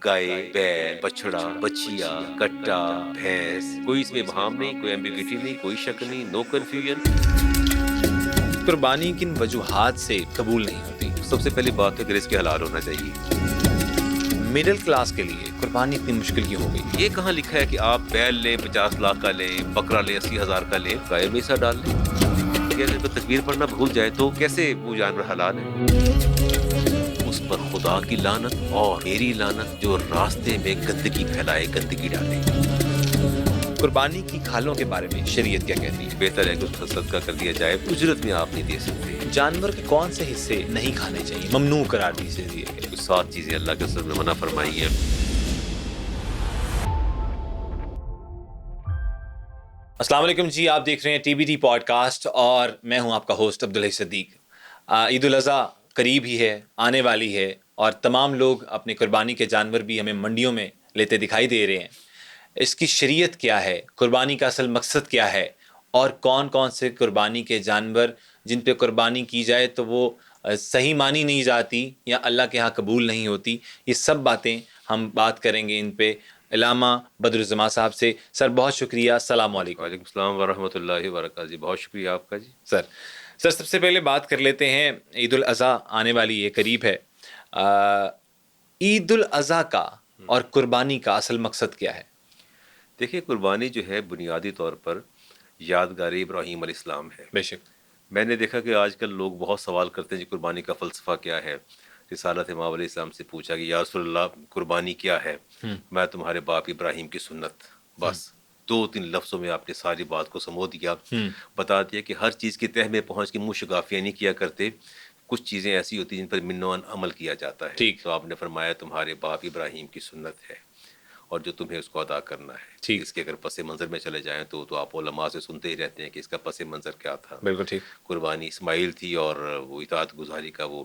گائے، بیل، بچڑا، بچیا، کٹا، بھینس، کوئی اس میں ابہام نہیں، کوئی ایمبیگوٹی نہیں، کوئی شک نہیں، نو کنفیوژن۔ قربانی کن وجوہات سے قبول نہیں ہوتی؟ سب سے پہلی بات ہے کہ رزق حلال ہونا چاہیے۔ مڈل کلاس کے لیے قربانی اتنی مشکل کیوں ہو گئی؟ یہ کہاں لکھا ہے کہ آپ بیل لیں 50 لاکھ کا لیں، بکرا لیں 80,000 کا لیں، گائے میں حصہ ڈال لیں؟ اگر کوئی تکبیر پڑھنا بھول جائے تو کیسے وہ جانور حلال ہے؟ اس پر خدا کی لعنت اور میری لعنت جو راستے میں گندگی پھیلائے، گندگی ڈالے۔ قربانی کی کھالوں کے بارے میں شریعت کیا کہتی ہے؟ بہتر ہے کہ اس کا صدقہ کر دیا جائے، اجرت میں آپ نہیں دے سکتے۔ جانور کے کون سے حصے نہیں کھانے چاہیے، ممنوع قرار دیے گئے؟ 7 چیزیں اللہ کے رسول نے منع فرمائی ہیں۔ السلام علیکم جی، آپ دیکھ رہے ہیں T B T podcast اور میں ہوں آپ کا ہوسٹ عبدالحی صدیق۔ عید الاضحیٰ قریب ہی ہے، آنے والی ہے، اور تمام لوگ اپنے قربانی کے جانور بھی ہمیں منڈیوں میں لیتے دکھائی دے رہے ہیں۔ اس کی شریعت کیا ہے، قربانی کا اصل مقصد کیا ہے، اور کون کون سے قربانی کے جانور جن پہ قربانی کی جائے تو وہ صحیح مانی نہیں جاتی یا اللہ کے ہاں قبول نہیں ہوتی، یہ سب باتیں ہم بات کریں گے ان پہ علامہ بدر الزماں صاحب سے۔ سر بہت شکریہ، السلام علیکم۔ وعلیکم السلام ورحمۃ اللہ وبرکاتہ جی، بہت شکریہ آپ کا جی۔ سر سب سے پہلے بات کر لیتے ہیں، عید الاضحیٰ آنے والی یہ قریب ہے، عید الاضحیٰ کا اور قربانی کا اصل مقصد کیا ہے؟ دیکھیے، قربانی جو ہے بنیادی طور پر یادگار ابراہیم علیہ السلام ہے۔ بے شک۔ میں نے دیکھا کہ آج کل لوگ بہت سوال کرتے ہیں جی قربانی کا فلسفہ کیا ہے۔ رسالت امام علیہ السلام سے پوچھا کہ یا رسول اللہ قربانی کیا ہے؟ میں تمہارے باپ ابراہیم کی سنت، بس 2-3 لفظوں میں آپ نے ساری بات کو سمو دیا، بتا دیا کہ ہر چیز کی تہ میں پہنچ کے منہ شگافیاں نہیں کیا کرتے، کچھ چیزیں ایسی ہوتی ہیں جن پر منو عمل کیا جاتا ہے۔ ٹھیک۔ تو آپ نے فرمایا تمہارے باپ ابراہیم کی سنت ہے اور جو تمہیں اس کو ادا کرنا ہے۔ ٹھیک۔ اس کے اگر پس منظر میں چلے جائیں تو آپ علماء سے سنتے ہی رہتے ہیں کہ اس کا پس منظر کیا تھا۔ بالکل ٹھیک۔ قربانی اسماعیل تھی اور وہ اطاعت گزاری کا وہ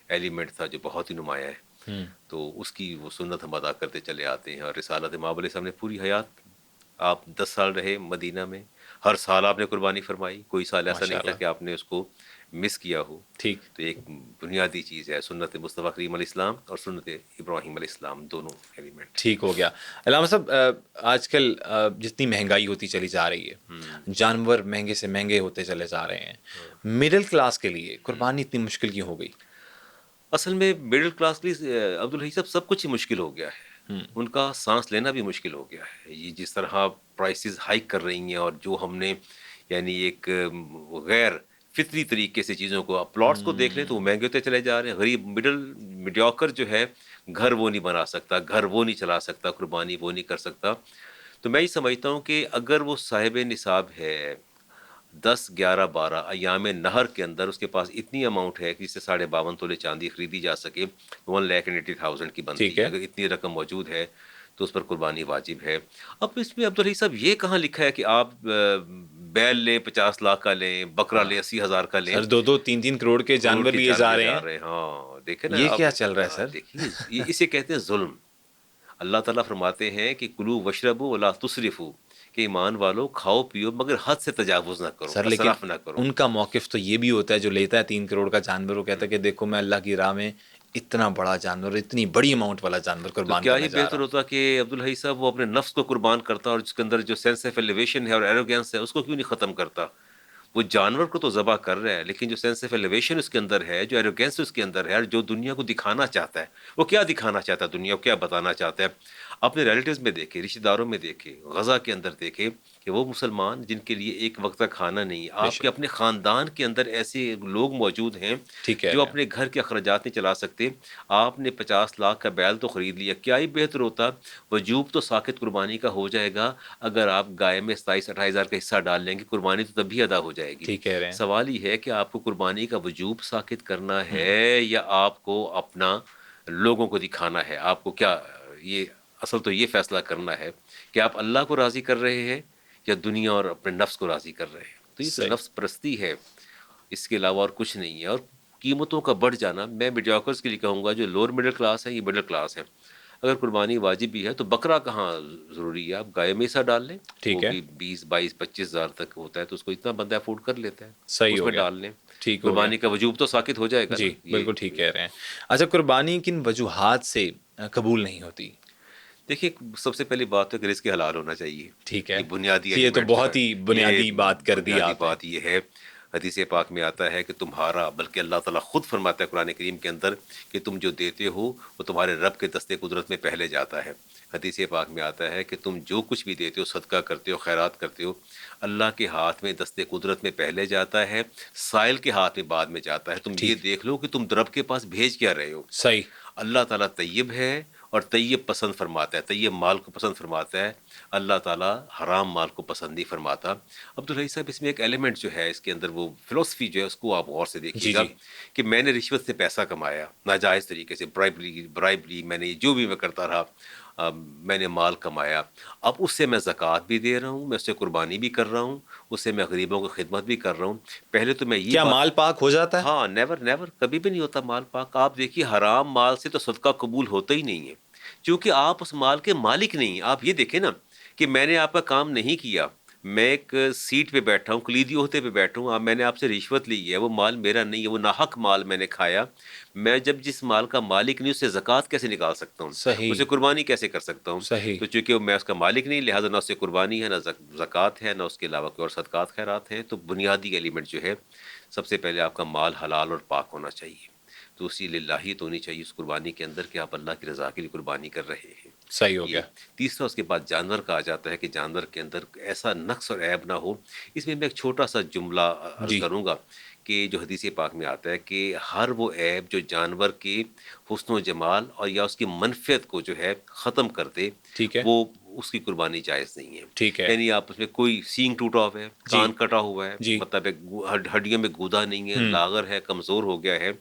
ایلیمنٹ تھا جو بہت ہی نمایاں ہے، تو اس کی وہ سنت ہم ادا کرتے چلے آتے ہیں۔ اور رسالت امام علیہ السلام نے پوری حیات، آپ 10 سال رہے مدینہ میں، ہر سال آپ نے قربانی فرمائی، کوئی سال ایسا نہیں تھا کہ آپ نے اس کو مس کیا ہو۔ ٹھیک۔ تو ایک بنیادی چیز ہے سنت مصطفیٰ کریم علیہ السلام اور سنت ابراہیم علیہ السلام، دونوں ایلیمنٹ۔ ٹھیک ہو گیا۔ علامہ صاحب، آج کل جتنی مہنگائی ہوتی چلی جا رہی ہے، جانور مہنگے سے مہنگے ہوتے چلے جا رہے ہیں، مڈل کلاس کے لیے قربانی اتنی مشکل کیوں ہو گئی؟ اصل میں مڈل کلاس کے لیے عبدالحی صاحب سب کچھ ہی مشکل ہو گیا ہے، ان کا سانس لینا بھی مشکل ہو گیا ہے۔ یہ جس طرح پرائسز ہائک کر رہی ہیں اور جو ہم نے یعنی ایک غیر فطری طریقے سے چیزوں کو، آپ پلاٹس کو دیکھ لیں تو وہ مہنگے ہوتے چلے جا رہے ہیں۔ غریب میڈیوکر جو ہے، گھر وہ نہیں بنا سکتا، گھر وہ نہیں چلا سکتا، قربانی وہ نہیں کر سکتا۔ تو میں یہ سمجھتا ہوں کہ اگر وہ صاحب نصاب ہے، 10 11 12 ایام نہر کے اندر اس کے پاس اتنی اماؤنٹ ہے کہ جس سے 52.5 تولے چاندی خریدی جا سکے، 1,80,000 کی بنتی ہے۔ اگر اتنی رقم موجود ہے تو اس پر قربانی واجب ہے۔ اب اس میں عبدالحی صاحب یہ کہاں لکھا ہے کہ آپ بیل لیں 50 لاکھ کا لیں، بکرا لیں 80,000 کا لیں، سر 2-3 کروڑ کے جانور لیے جا رہے ہیں۔ ہاں دیکھیں نا، یہ کیا چل رہا ہے سر؟ دیکھیے اسے کہتے ہیں ظلم۔ اللہ تعالیٰ فرماتے ہیں کہ کلو وشربو ولا تسرفو، کہ ایمان والو کھاؤ پیو مگر حد سے تجاوز نہ کرو، سر لیکن اسراف نہ کرو۔ ان کا موقف تو یہ بھی ہوتا ہے، جو لیتا ہے 3 کروڑ کا جانور، وہ کہتا ہے کہ دیکھو میں اللہ کی راہ میں اتنا بڑا جانور، اتنی بڑی اماؤنٹ والا جانور قربان کیا کرنے ہی جا رہا بہتر ہوں۔ ہوتا کہ عبدالحی صاحب وہ اپنے نفس کو قربان کرتا اور جس کے اندر جو سینس آف ایلیویشن ہے اور ایروگینس ہے اس کو کیوں نہیں ختم کرتا؟ وہ جانور کو تو ذبح کر رہا ہے، لیکن جو سینس آف ایلیویشن اس کے اندر ہے، جو ایروگینس اس کے اندر ہے، اور جو دنیا کو دکھانا چاہتا ہے، وہ کیا دکھانا چاہتا ہے، دنیا کو کیا بتانا چاہتا ہے؟ اپنے ریلیٹیوز میں دیکھے، رشتہ داروں میں دیکھے، غزہ کے اندر دیکھے کہ وہ مسلمان جن کے لیے ایک وقت کا کھانا نہیں، آپ کے اپنے خاندان کے اندر ایسے لوگ موجود ہیں جو اپنے گھر کے اخراجات نہیں چلا سکتے۔ آپ نے 50 لاکھ کا بیل تو خرید لیا، کیا ہی بہتر ہوتا، وجوب تو ساقط قربانی کا ہو جائے گا اگر آپ گائے میں 27-28 ہزار کا حصہ ڈال لیں گے، قربانی تو تب بھی ادا ہو جائے گی۔ ٹھیک کہہ رہے ہیں۔ سوال یہ ہے کہ آپ کو قربانی کا وجوب ساقط کرنا ہے یا آپ کو اپنا لوگوں کو دکھانا ہے؟ آپ کو کیا، یہ اصل تو یہ فیصلہ کرنا ہے کہ آپ اللہ کو راضی کر رہے ہیں یا دنیا اور اپنے نفس کو راضی کر رہے ہیں۔ تو یہ تو نفس پرستی ہے، اس کے علاوہ اور کچھ نہیں ہے۔ اور قیمتوں کا بڑھ جانا، میں میڈیوکرز کے لیے کہوں گا، جو لوور مڈل کلاس ہے، یہ مڈل کلاس ہے، اگر قربانی واجب بھی ہے تو بکرا کہاں ضروری ہے، آپ گائے میں حصہ ڈال لیں، وہ بھی 20-22-25 ہزار تک ہوتا ہے، تو اس کو اتنا بندہ افورڈ کر لیتا ہے، صحیح اس ہو میں گیا، ڈال لیں، ٹھیک ہو گیا۔ قربانی کا وجوب تو ساقط ہو جائے گا۔ جی بالکل ٹھیک کہہ رہے ہیں۔ اچھا، قربانی کن وجوہات سے قبول نہیں ہوتی؟ دیکھیے سب سے پہلی بات ہے کہ رزق حلال ہونا چاہیے، ٹھیک ہے، یہ بنیادی یہ تو ایلیمنٹ جو ہے، بہت ہی یہ بنیادی بات کر دی بنیادی آپ نے. بات یہ ہے. حدیث پاک میں آتا ہے کہ تمہارا، بلکہ اللہ تعالیٰ خود فرماتا ہے قرآن کریم کے اندر کہ تم جو دیتے ہو وہ تمہارے رب کے دستے قدرت میں پہلے جاتا ہے. حدیث پاک میں آتا ہے کہ تم جو کچھ بھی دیتے ہو، صدقہ کرتے ہو، خیرات کرتے ہو، اللہ کے ہاتھ میں دستے قدرت میں پہلے جاتا ہے، سائل کے ہاتھ میں بعد میں جاتا ہے. تم یہ ٹھیک، دیکھ لو کہ تم رب کے پاس بھیج کیا رہے ہو. صحیح. اللہ تعالیٰ طیب ہے اور طیب پسند فرماتا ہے، طیب مال کو پسند فرماتا ہے. اللہ تعالیٰ حرام مال کو پسند نہیں فرماتا. عبدالحی صاحب اس میں ایک ایلیمنٹ جو ہے، اس کے اندر وہ فلسفی جو ہے اس کو آپ غور سے دیکھیے جی گا جی. کہ میں نے رشوت سے پیسہ کمایا ناجائز طریقے سے، برائبری میں نے جو بھی میں کرتا رہا، میں نے مال کمایا، اب اس سے میں زکوٰۃ بھی دے رہا ہوں، میں اس سے قربانی بھی کر رہا ہوں، اس سے میں غریبوں کی خدمت بھی کر رہا ہوں. پہلے تو میں یہ کیا بات، مال پاک ہو جاتا ہے؟ ہاں نیور نیور، کبھی بھی نہیں ہوتا مال پاک. آپ دیکھیے حرام مال سے تو صدقہ قبول ہوتا ہی نہیں ہے، کیونکہ آپ اس مال کے مالک نہیں ہیں. آپ یہ دیکھیں نا کہ میں نے آپ کا کام نہیں کیا، میں ایک سیٹ پہ بیٹھا ہوں، کلیدی عہدے پہ بیٹھا ہوں، میں نے آپ سے رشوت لی ہے، وہ مال میرا نہیں ہے، وہ ناحق مال میں نے کھایا. میں جب جس مال کا مالک نہیں، اس سے زکوٰۃ کیسے نکال سکتا ہوں، صحیح، اسے قربانی کیسے کر سکتا ہوں؟ صحیح. تو چونکہ میں اس کا مالک نہیں، لہٰذا نہ اس سے قربانی ہے، نہ زکوٰۃ ہے، نہ اس کے علاوہ کوئی اور صدقات خیرات ہیں. تو بنیادی ایلیمنٹ جو ہے، سب سے پہلے آپ کا مال حلال اور پاک ہونا چاہیے. دوسری للہیت ہونی چاہیے اس قربانی کے اندر کہ آپ اللہ کی رضا کے لیے قربانی کر رہے ہیں. صحیح ہو یہ گیا. تیسرا، اس کے بعد جانور کا آ جاتا ہے کہ جانور کے اندر ایسا نقص اور عیب نہ ہو. اس میں ایک چھوٹا سا جملہ عرض جی. کروں گا کہ جو حدیث پاک میں آتا ہے کہ ہر وہ عیب جو جانور کے حسن و جمال اور یا اس کی منفیت کو جو ہے ختم کر دے، ٹھیک ہے، وہ اس کی قربانی جائز نہیں ہے. ٹھیک ہے. یعنی آپ اس میں کوئی سینگ ٹوٹا ہوا ہے، جی، کان کٹا ہوا ہے، جی. مطلب ایک ہڈیوں میں گودا نہیں ہے، لاغر ہے، کمزور ہو گیا ہے،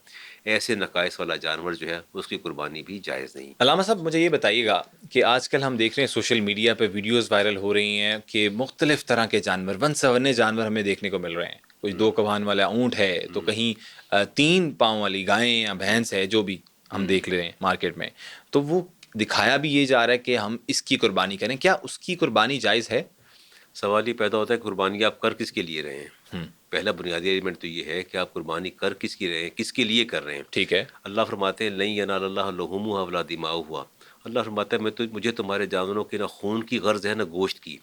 ایسے نقائص والا جانور جو ہے اس کی قربانی بھی جائز نہیں. علامہ صاحب مجھے یہ بتائیے گا کہ آج کل ہم دیکھ رہے ہیں سوشل میڈیا پہ ویڈیوز وائرل ہو رہی ہیں کہ مختلف طرح کے جانور، ون سونے جانور ہمیں دیکھنے کو مل رہے ہیں. کچھ 2 کوہان والا اونٹ ہے، تو کہیں 3 پاؤں والی گائیں یا بھینس ہے، جو بھی ہم دیکھ لے رہے ہیں مارکیٹ میں. تو وہ دکھایا بھی یہ جا رہا ہے کہ ہم اس کی قربانی کریں. کیا اس کی قربانی جائز ہے؟ سوال یہ پیدا ہوتا ہے کہ قربانی آپ کر کس کے لیے رہے ہیں. ہم، پہلا بنیادی ایلیمنٹ تو یہ ہے کہ آپ قربانی کر کس کی رہے ہیں، کس کے لیے کر رہے ہیں. ٹھیک ہے. اللہ فرماتے ہیں لن ینال اللہ لحومھا ولا دماؤھا. اللہ فرماتا ہے مجھے تمہارے جانوروں کی نہ خون کی غرض ہے نہ گوشت کی،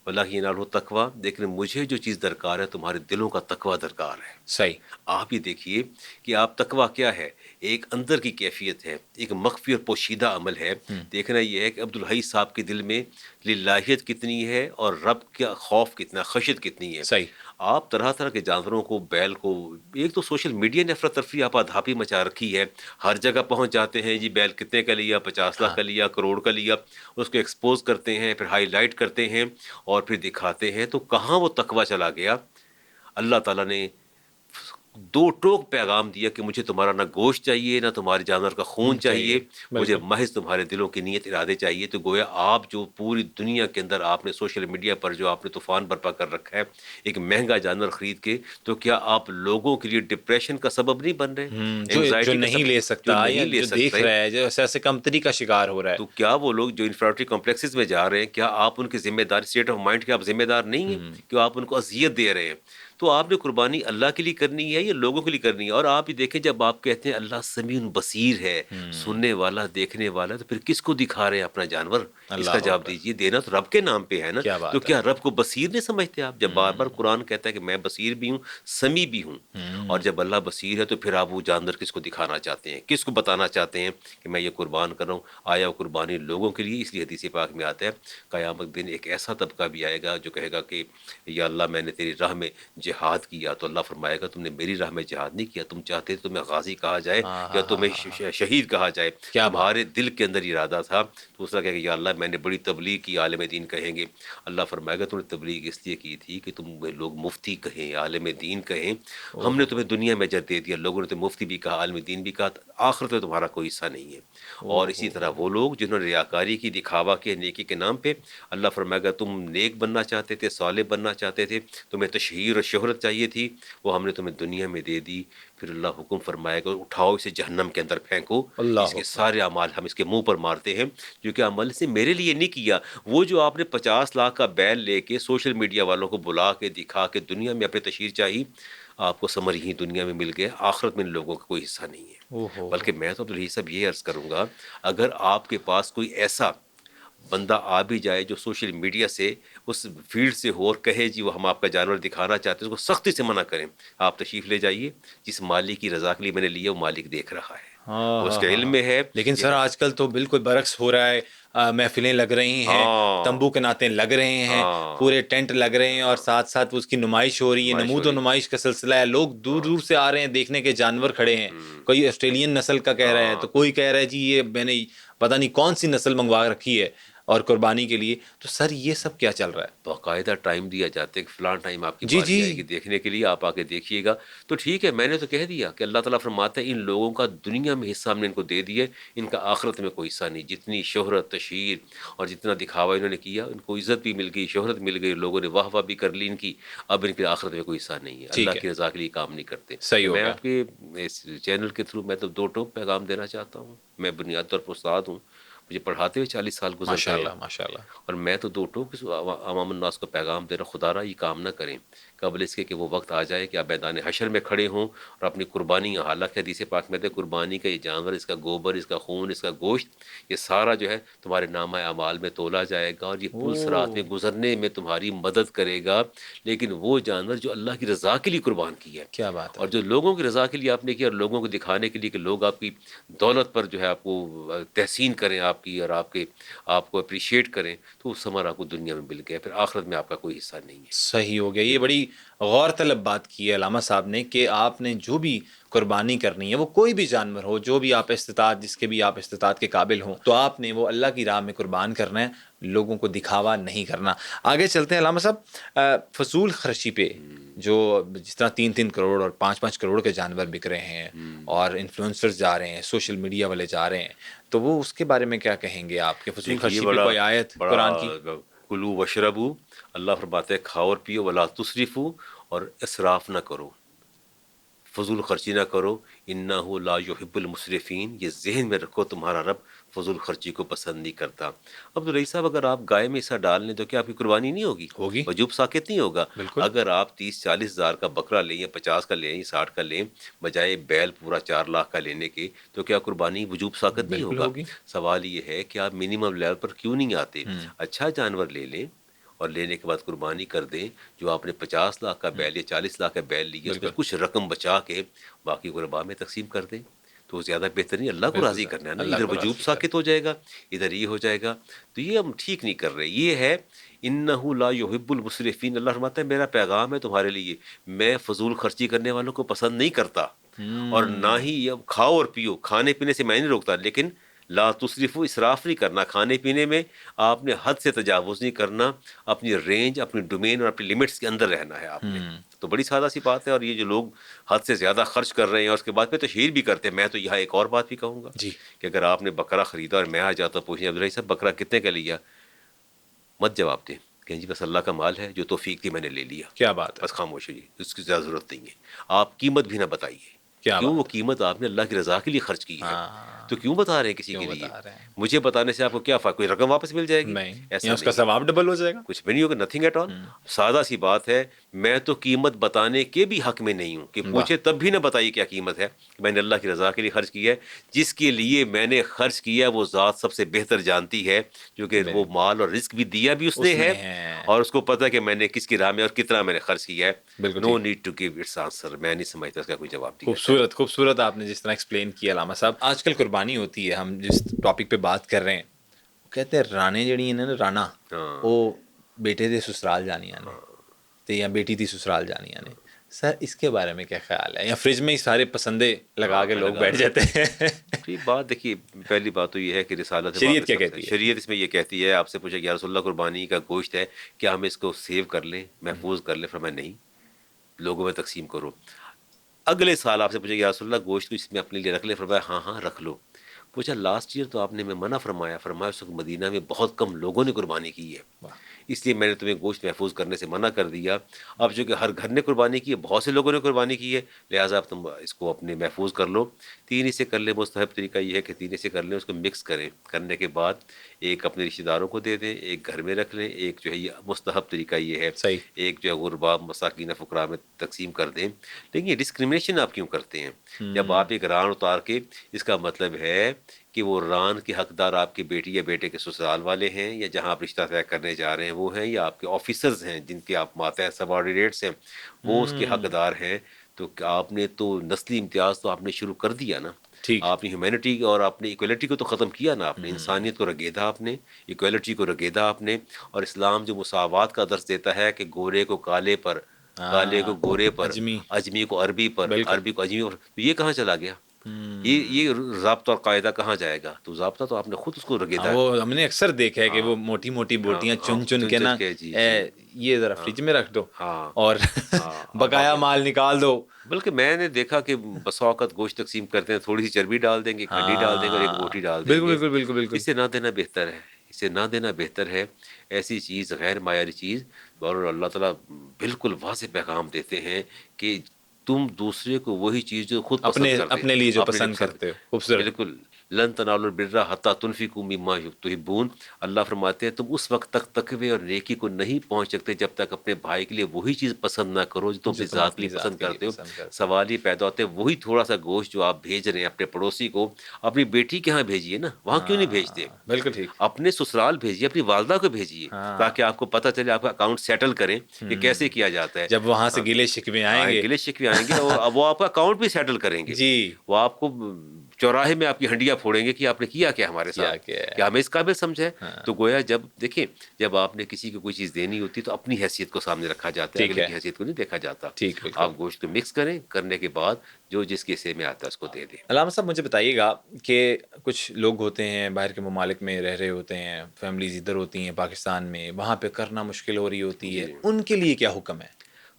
اللہ کی ینالہ تقویٰ، لیکن مجھے جو چیز درکار ہے تمہارے دلوں کا تقویٰ درکار ہے. صحیح. آپ یہ دیکھیے کہ آپ تقویٰ کیا ہے، ایک اندر کی کیفیت ہے، ایک مخفی اور پوشیدہ عمل ہے. دیکھنا یہ ہے کہ عبدالحی صاحب کے دل میں للہیت کتنی ہے اور رب کا خوف کتنا، خشیت کتنی ہے. صحیح. آپ طرح طرح کے جانوروں کو، بیل کو، ایک تو سوشل میڈیا نے افراتفری آپادھاپی مچا رکھی ہے، ہر جگہ پہنچ جاتے ہیں، جی بیل کتنے کا لیا، 50 لاکھ کا لیا، کروڑ کا لیا، اس کو ایکسپوز کرتے ہیں، پھر ہائی لائٹ کرتے ہیں اور پھر دکھاتے ہیں. تو کہاں وہ تقویٰ چلا گیا؟ اللہ تعالیٰ نے 2 ٹوک پیغام دیا کہ مجھے تمہارا نہ گوشت چاہیے، نہ تمہارے جانور کا خون چاہیے، مجھے بالکل. محض تمہارے دلوں کی نیت ارادے چاہیے. تو گویا آپ جو پوری دنیا کے اندر آپ نے سوشل میڈیا پر جو آپ نے طوفان برپا کر رکھا ہے ایک مہنگا جانور خرید کے، تو کیا آپ لوگوں کے لیے ڈپریشن کا سبب نہیں بن رہے، جو اینگزائٹی کا نہیں سبب لے جو سکتا یا نہیں لے جو دیکھ سکتے؟ رہا ہے، جو ایسے کمتری کا شکار ہو رہا ہے. تو کیا وہ لوگ جو انفرادری کمپلیکسز میں جا رہے ہیں، کیا آپ ان کی ذمہ دار، اسٹیٹ آف مائنڈ کے آپ ذمہ دار نہیں ہیں کہ آپ ان کو اذیت دے رہے ہیں؟ تو آپ نے قربانی اللہ کے لیے کرنی ہے یا لوگوں کے لیے کرنی ہے؟ اور آپ یہ دیکھیں جب آپ کہتے ہیں اللہ سمیع بصیر ہے، سننے والا، دیکھنے والا، تو پھر کس کو دکھا رہے ہیں اپنا جانور؟ اس کا اللہ جواب اکبر. دیجیے. دینا تو رب کے نام پہ ہے نا. کیا تو بات ہے. کیا رب کو بصیر نہیں سمجھتے آپ؟ جب بار بار قرآن کہتا ہے کہ میں بصیر بھی ہوں، سمیع بھی ہوں، اور جب اللہ بصیر ہے تو پھر آپ وہ جانور کس کو دکھانا چاہتے ہیں، کس کو بتانا چاہتے ہیں کہ میں یہ قربان کر رہا ہوں؟ آیا وہ قربانی لوگوں کے لیے؟ اس لیے حدیث پاک میں آتا ہے قیامت دن ایک ایسا طبقہ بھی آئے گا جو کہے گا کہ یا اللہ میں نے تیری راہ میں جہاد کیا. تو اللہ فرمائے گا تم نے میری راہ میں جہاد نہیں کیا، تم چاہتے تمہیں غازی کہا جائے یا تمہیں شہید کہا جائے، کیا بات. تمہارے دل کے اندر ارادہ تھا. تو دوسرا کہے گا یا اللہ میں نے بڑی تبلیغ کی، عالم دین کہیں گے. اللہ فرمائے گا تم نے تبلیغ اس لیے کی تھی کہ تم لوگ مفتی کہیں، عالم دین کہیں، ہم نے تمہیں دنیا میں اجر دے دیا، لوگوں نے تمہیں مفتی بھی کہا، عالم دین بھی کہا، آخرت میں تمہارا کوئی حصہ نہیں ہے. اور اسی طرح وہ لوگ جنہوں نے ریاکاری کی، دکھاوا کے، نیکی کے نام پہ، اللہ فرمائے گا تم نیک بننا چاہتے تھے، صالح بننا چاہتے تھے، تمہیں تشہیر اور شہرت چاہیے تھی، وہ ہم نے تمہیں دنیا میں دے دی. پھر اللہ حکم فرمائے گا اٹھاؤ اسے جہنم کے اندر پھینکو. اس اللہ کے اکبر. سارے اعمال ہم اس کے منہ پر مارتے ہیں، جو کہ عمل سے میرے لیے نہیں کیا. وہ جو آپ نے 50 لاکھ کا بیل لے کے سوشل میڈیا والوں کو بلا کے دکھا کے دنیا میں اپنے تشہیر چاہی، آپ کو سمر ہی دنیا میں مل گیا، آخرت میں ان لوگوں کا کوئی حصہ نہیں ہے. بلکہ میں تو عبدالحی صاحب یہ عرض کروں گا، اگر آپ کے پاس کوئی ایسا بندہ آ بھی جائے جو سوشل میڈیا سے اس فیلڈ سے ہو اور کہے جی وہ ہم آپ کا جانور دکھانا چاہتے ہیں، اس کو سختی سے منع کریں، آپ تشریف لے جائیے، جس مالک کی رضا کے لیے میں نے لیا وہ مالک دیکھ رہا ہے، ہاں وہ اس ہاں کے ہاں علم ہاں۔ میں ہے۔ لیکن یہ سر آج کل تو بالکل برعکس ہو رہا ہے، محفلیں لگ رہی ہیں، ہاں تمبو کے ناطے لگ رہے ہیں، ہاں پورے ٹینٹ لگ رہے ہیں، اور ساتھ ساتھ اس کی نمائش ہو رہی ہے، نمائش ہو نمود و رہی نمائش کا سلسلہ ہے، لوگ دور ہاں دور سے آ رہے ہیں دیکھنے کے، جانور کھڑے ہیں، کوئی آسٹریلین نسل کا کہہ رہا ہے ہاں تو کوئی کہہ رہا ہے جی یہ میں نے پتہ نہیں کون سی نسل منگوا رکھی ہے اور قربانی کے لیے، تو سر یہ سب کیا چل رہا ہے؟ باقاعدہ ٹائم دیا جاتا ہے کہ فلاں ٹائم آپ کی جی باری جی آئے گی دیکھنے کے لیے، آپ آ کے دیکھیے گا۔ تو ٹھیک ہے، میں نے تو کہہ دیا کہ اللہ تعالیٰ فرماتا ہے ان لوگوں کا دنیا میں حصہ ہم نے ان کو دے دیا، ان کا آخرت میں کوئی حصہ نہیں۔ جتنی شہرت تشہیر اور جتنا دکھاوا انہوں نے کیا، ان کو عزت بھی مل گئی، شہرت مل گئی، لوگوں نے واہ واہ بھی کر لی ان کی، اب ان کے آخرت میں کوئی حصہ نہیں ہے، ٹھیک اللہ ہے، کی رضا کے لیے کام نہیں کرتے۔ صحیح تو ہو میں گیا، آپ کے اس چینل کے تھرو میں تو دو ٹوک پیغام دینا چاہتا ہوں۔ میں بنیاد طور پر استاد ہوں، مجھے پڑھاتے ہوئے 40 سال گزر ماشاء گئے ہیں، اللہ ماشاء اللہ۔ اور میں تو دو ٹوک عوام الناس کو پیغام دے رہا ہوں، خدا را یہ کام نہ کریں قبل اس کے کہ وہ وقت آ جائے کہ آپ میدان حشر میں کھڑے ہوں اور اپنی قربانی، حالانکہ حدیث پاک میں قربانی کا یہ جانور، اس کا گوبر، اس کا خون، اس کا گوشت، یہ سارا جو ہے تمہارے نامہ اعمال میں تولا جائے گا، اور یہ پل صراط میں اوہ، گزرنے میں تمہاری مدد کرے گا۔ لیکن وہ جانور جو اللہ کی رضا کے لیے قربان کی ہے، کیا بات اور ہے، جو لوگوں کی رضا کے لیے آپ نے کیا، اور لوگوں کو دکھانے کے لیے کہ لوگ آپ کی دولت پر جو ہے آپ کو تحسین کریں آپ کی، اور آپ کو اپریشیٹ کریں، تو اس ثمر آپ کو دنیا میں مل گیا، پھر آخرت میں آپ کا کوئی حصہ نہیں ہے۔ صحیح ہو گیا۔ یہ یہ بڑی غور طلب بات کی ہے علامہ صاحب نے کہ آپ نے جو بھی قربانی کرنی ہے، وہ کوئی بھی جانور ہو، جو بھی آپ استطاعت، جس کے بھی آپ استطاعت کے قابل ہوں، تو آپ نے وہ اللہ کی راہ میں قربان کرنا ہے، لوگوں کو دکھاوا نہیں کرنا۔ آگے چلتے ہیں علامہ صاحب، فضول خرچی پہ جو جس طرح 3 کروڑ اور 5 کروڑ کے جانور بک رہے ہیں، اور انفلوئنسرز جا رہے ہیں، سوشل میڈیا والے جا رہے ہیں، تو وہ اس کے بارے میں کیا کہیں گے آپ، کہ فضول دیکھیے، خرچی پہ بڑا کوئی آیت بڑا قرآن کی؟ کلو وشربو، اللہ فرماتے ہیں کھاؤ اور پیو، ولا تسرفو، اور اسراف نہ کرو، فضول خرچی نہ کرو، انہ لا یحب المسرفین، یہ ذہن میں رکھو تمہارا رب فضول خرچی کو پسند نہیں کرتا۔ عبدالرحیع صاحب، اگر آپ گائے میں حصہ ڈال لیں تو کیا آپ کی قربانی نہیں ہوگی؟ ہوگی، وجوب ساقط نہیں ہوگا؟ بالکل، اگر آپ 30-40 ہزار کا بکرا لیں، یا 50 کا لیں، یا 60 کا لیں، بجائے بیل پورا 4 لاکھ کا لینے کے، تو کیا قربانی وجوب ساقط نہیں بالکل ہوگا؟ ہوگی۔ سوال یہ ہے کہ آپ منیمم لیول پر کیوں نہیں آتے؟ اچھا جانور لے لیں اور لینے کے بعد قربانی کر دیں، جو آپ نے 50 لاکھ کا بیل یا 40 لاکھ کا بیل لی ہے، اس میں بالکل سے کچھ رقم بچا کے باقی غربا میں تقسیم کر دیں، تو زیادہ بہتر نہیں؟ اللہ کو بالکل راضی سر، کرنا ہے نا، اللہ ادھر کو وجوب راضی کرنا۔ ساقط ہو جائے گا، ادھر یہ ہو جائے گا، تو یہ ہم ٹھیک نہیں کر رہے۔ یہ ہے انہ لا یحب المسرفین، اللہ فرماتا ہے میرا پیغام ہے تمہارے لیے، میں فضول خرچی کرنے والوں کو پسند نہیں کرتا، اور نہ ہی یہ کھاؤ اور پیو، کھانے پینے سے میں نہیں روکتا، لیکن لا تصرفو، اسراف نہیں کرنا کھانے پینے میں، آپ نے حد سے تجاوز نہیں کرنا، اپنی رینج، اپنی ڈومین اور اپنی لمٹس کے اندر رہنا ہے آپ نے۔ تو بڑی سادہ سی بات ہے، اور یہ جو لوگ حد سے زیادہ خرچ کر رہے ہیں اور اس کے بعد پہ تشہیر بھی کرتے ہیں، میں تو یہاں ایک اور بات بھی کہوں گا جی، کہ اگر آپ نے بکرا خریدا اور میں آ جاتا ہوں پوچھنے، عبدالرحیع صاحب بکرا کتنے کا لیا، مت جواب دیں کہ جی بس اللہ کا مال ہے، جو توفیق تھی میں نے لے لیا، کیا بات ہے، بس خاموش ہو جی، اس کی زیادہ ضرورت نہیں ہے۔ آپ قیمت بھی نہ بتائیے، کیا کیوں؟ وہ بات ہے، قیمت آپ نے اللہ کی رضا کے لیے خرچ کی ہے، ہاں، تو کیوں بتا رہے ہیں کسی کیوں کے لیے؟ بتا رہے ہیں؟ مجھے بتانے سے آپ کو کیا فرق، کوئی رقم واپس مل جائے گی؟ نہیں، یا ایسا اس کا نہیں ہے، ثواب ڈبل ہو جائے گا؟ کچھ بھی نہیں ہوگا، نتھنگ ایٹ آل۔ سادہ سی بات ہے، میں تو قیمت بتانے کے بھی حق میں نہیں ہوں، کہ واہ، پوچھے تب بھی نہ بتائیے کیا قیمت ہے، کہ میں نے اللہ کی رضا کے لیے خرچ کیا ہے، جس کے لیے میں نے خرچ کیا وہ ذات سب سے بہتر جانتی ہے، جو کہ وہ ویری، مال اور رزق بھی دیا بھی اس نے ہے، اور اس کو پتہ ہے کہ میں نے کس کی راہ میں اور کتنا میں نے خرچ کیا ہے۔ بالکل نو ٹھیک۔ Need to give its answer, میں نہیں سمجھتا اس کا کوئی جواب دیا جائے۔ خوبصورت خوبصورت آپ نے جس طرح ایکسپلین کیا علامہ صاحب۔ آج کل قربانی ہوتی ہے، ہم جس ٹاپک پہ بات کر رہے ہیں، وہ کہتے ہیں رانے جڑی ہیں نا، رانا ہاں وہ بیٹے دے سسرال جانیاں نے، تے یا بیٹی دی سسرال جانیاں نے، سر اس کے بارے میں کیا خیال ہے؟ یا فریج میں ہی سارے پسندے لگا ہاں، کے میں لوگ لگا بیٹھ رہا جاتے ہیں؟ تو یہ بات دیکھیے، پہلی بات تو یہ ہے کہ رسالت شریعت واپس کیا سب سے، کہتی ہے؟ شریعت اس میں یہ کہتی ہے، آپ سے پوچھا کہ یا رسول اللہ قربانی کا گوشت ہے، کیا ہم اس کو سیو کر لیں، محفوظ کر لیں؟ فرمایا نہیں، لوگوں میں تقسیم کرو۔ اگلے سال آپ سے پوچھا کہ یا رسول اللہ گوشت کو اس میں اپنے لیے رکھ لیں؟ فرمایا ہاں ہاں رکھ لو۔ پوچھا لاسٹ ایئر تو آپ نے میں منع فرمایا، فرمایا اس وقت مدینہ میں بہت کم لوگوں نے قربانی کی ہے، واہ، اس لیے میں نے تمہیں گوشت محفوظ کرنے سے منع کر دیا۔ اب جو کہ ہر گھر نے قربانی کی ہے، بہت سے لوگوں نے قربانی کی ہے، لہٰذا اب تم اس کو اپنے محفوظ کر لو۔ 3 حصے کر لیں، مستحب طریقہ یہ ہے کہ 3 حصے کر لیں، اس کو مکس کریں، کرنے کے بعد ایک اپنے رشتہ داروں کو دے دیں، ایک گھر میں رکھ لیں، ایک جو ہے یہ مستحب طریقہ یہ ہے، صحیح، ایک جو ہے غربا مساکین فقراء میں تقسیم کر دیں۔ لیکن یہ ڈسکریمنیشن آپ کیوں کرتے ہیں؟ جب آپ ایک ران اتار کے، اس کا مطلب ہے کہ وہ ران کے حقدار آپ کی بیٹی یا بیٹے کے سسرال والے ہیں، یا جہاں آپ رشتہ طے کرنے جا رہے ہیں وہ ہیں، یا آپ کے آفیسرز ہیں جن کے آپ ماتحت سبارڈینیٹس ہیں وہ اس کے حقدار ہیں. تو آپ نے تو نسلی امتیاز تو آپ نے شروع کر دیا نا. ٹھیک. آپ نے ہیومینٹی اور آپ نے ایکویلٹی کو تو ختم کیا نا. آپ نے انسانیت کو رگیدا، آپ نے ایکویلٹی کو رگیدا آپ نے. اور اسلام جو مساوات کا درس دیتا ہے کہ گورے کو کالے پر، کالے کو گورے پر، اجمی. اجمی کو عربی پر، بالکل. عربی کو اجمی پر، تو یہ کہاں چلا گیا؟ یہ ضابطہ اور قاعدہ کہاں جائے گا؟ تو ضابطہ تو آپ نے خود اس کو ہاں، رگیدا. وہ ہم نے اکثر دیکھا ہے کہ ہاں وہ موٹی موٹی ہاں بوٹیاں ہاں چن چن کے نا جی جی. یہ ذرا ہاں فریج میں رکھ دو ہاں اور ہاں. اب بقایا مال نکال دو. بلکہ میں نے دیکھا کہ بسا اوقات گوشت تقسیم کرتے ہیں، تھوڑی سی چربی ڈال دیں گے، ایک ہڈی ڈال دیں گے اور ایک ہاں بوٹی ڈال دیں بالکل گے. بالکل بالکل بالکل. اس سے نہ دینا بہتر ہے، اسے نہ دینا بہتر ہے. ایسی چیز غیر معیاری چیز. اور اللہ تعالیٰ بالکل واضح پیغام دیتے ہیں کہ تم دوسرے کو وہی چیز جو خود پسند اپنے کرتے اپنے لیے جو اپنے لیے پسند پسند. کرتے ہو. خوبصورت. بالکل. لن تنالوا البر حتی تنفقوا مما تحبون. اللہ فرماتے ہیں تم اس وقت تک تقوی اور نیکی کو نہیں پہنچ سکتے جب تک اپنے بھائی کے لیے وہی چیز پسند نہ کرو جو تم جو اپنی تم ذات کے اپنی لیے ذات پسند کے لیے کرتے ہو. پسند کرتے ہو. سوال یہ پیدا ہوتا ہے وہی تھوڑا سا گوشت جو آپ بھیج رہے ہیں اپنے پڑوسی کو، اپنی بیٹی کے یہاں بھیجیے نا. وہاں کیوں نہیں بھیجتے؟ بالکل ٹھیک. اپنے سسرال بھیجیے، اپنی والدہ کو بھیجیے ہاں. تاکہ آپ کو پتہ چلے، آپ کا اکاؤنٹ سیٹل کریں کہ کیسے کیا جاتا ہے. جب وہاں سے ہاں، گلے شکوے آئیں گے. گلے شکوے آئیں گے اور اب وہ آپ کا اکاؤنٹ بھی سیٹل کریں گے. جی. وہ آپ کو چوراہے میں آپ کی ہنڈیاں پھوڑیں گے کہ آپ نے کیا کیا ہمارے کیا ساتھ، کیا ہے. کیا ہمیں اس قابل سمجھا ہے. ہاں. تو گویا جب دیکھیں، جب آپ نے کسی کو کوئی چیز دینی ہوتی ہے تو اپنی حیثیت کو سامنے رکھا جاتا ہے، ٹھیک اگلے ہے. کی حیثیت کو نہیں دیکھا جاتا. ٹھیک. بالکل. آپ گوشت کو مکس کریں، کرنے کے بعد جو جس کے حصے میں آتا ہے اس کو دے دیں. علامہ صاحب مجھے بتائیے گا کہ کچھ لوگ ہوتے ہیں باہر کے ممالک میں رہ رہے ہوتے ہیں، فیملیز ادھر ہوتی ہیں پاکستان میں، وہاں پہ کرنا مشکل ہو رہی ہوتی ہے، جی. ان کے لیے کیا حکم ہے؟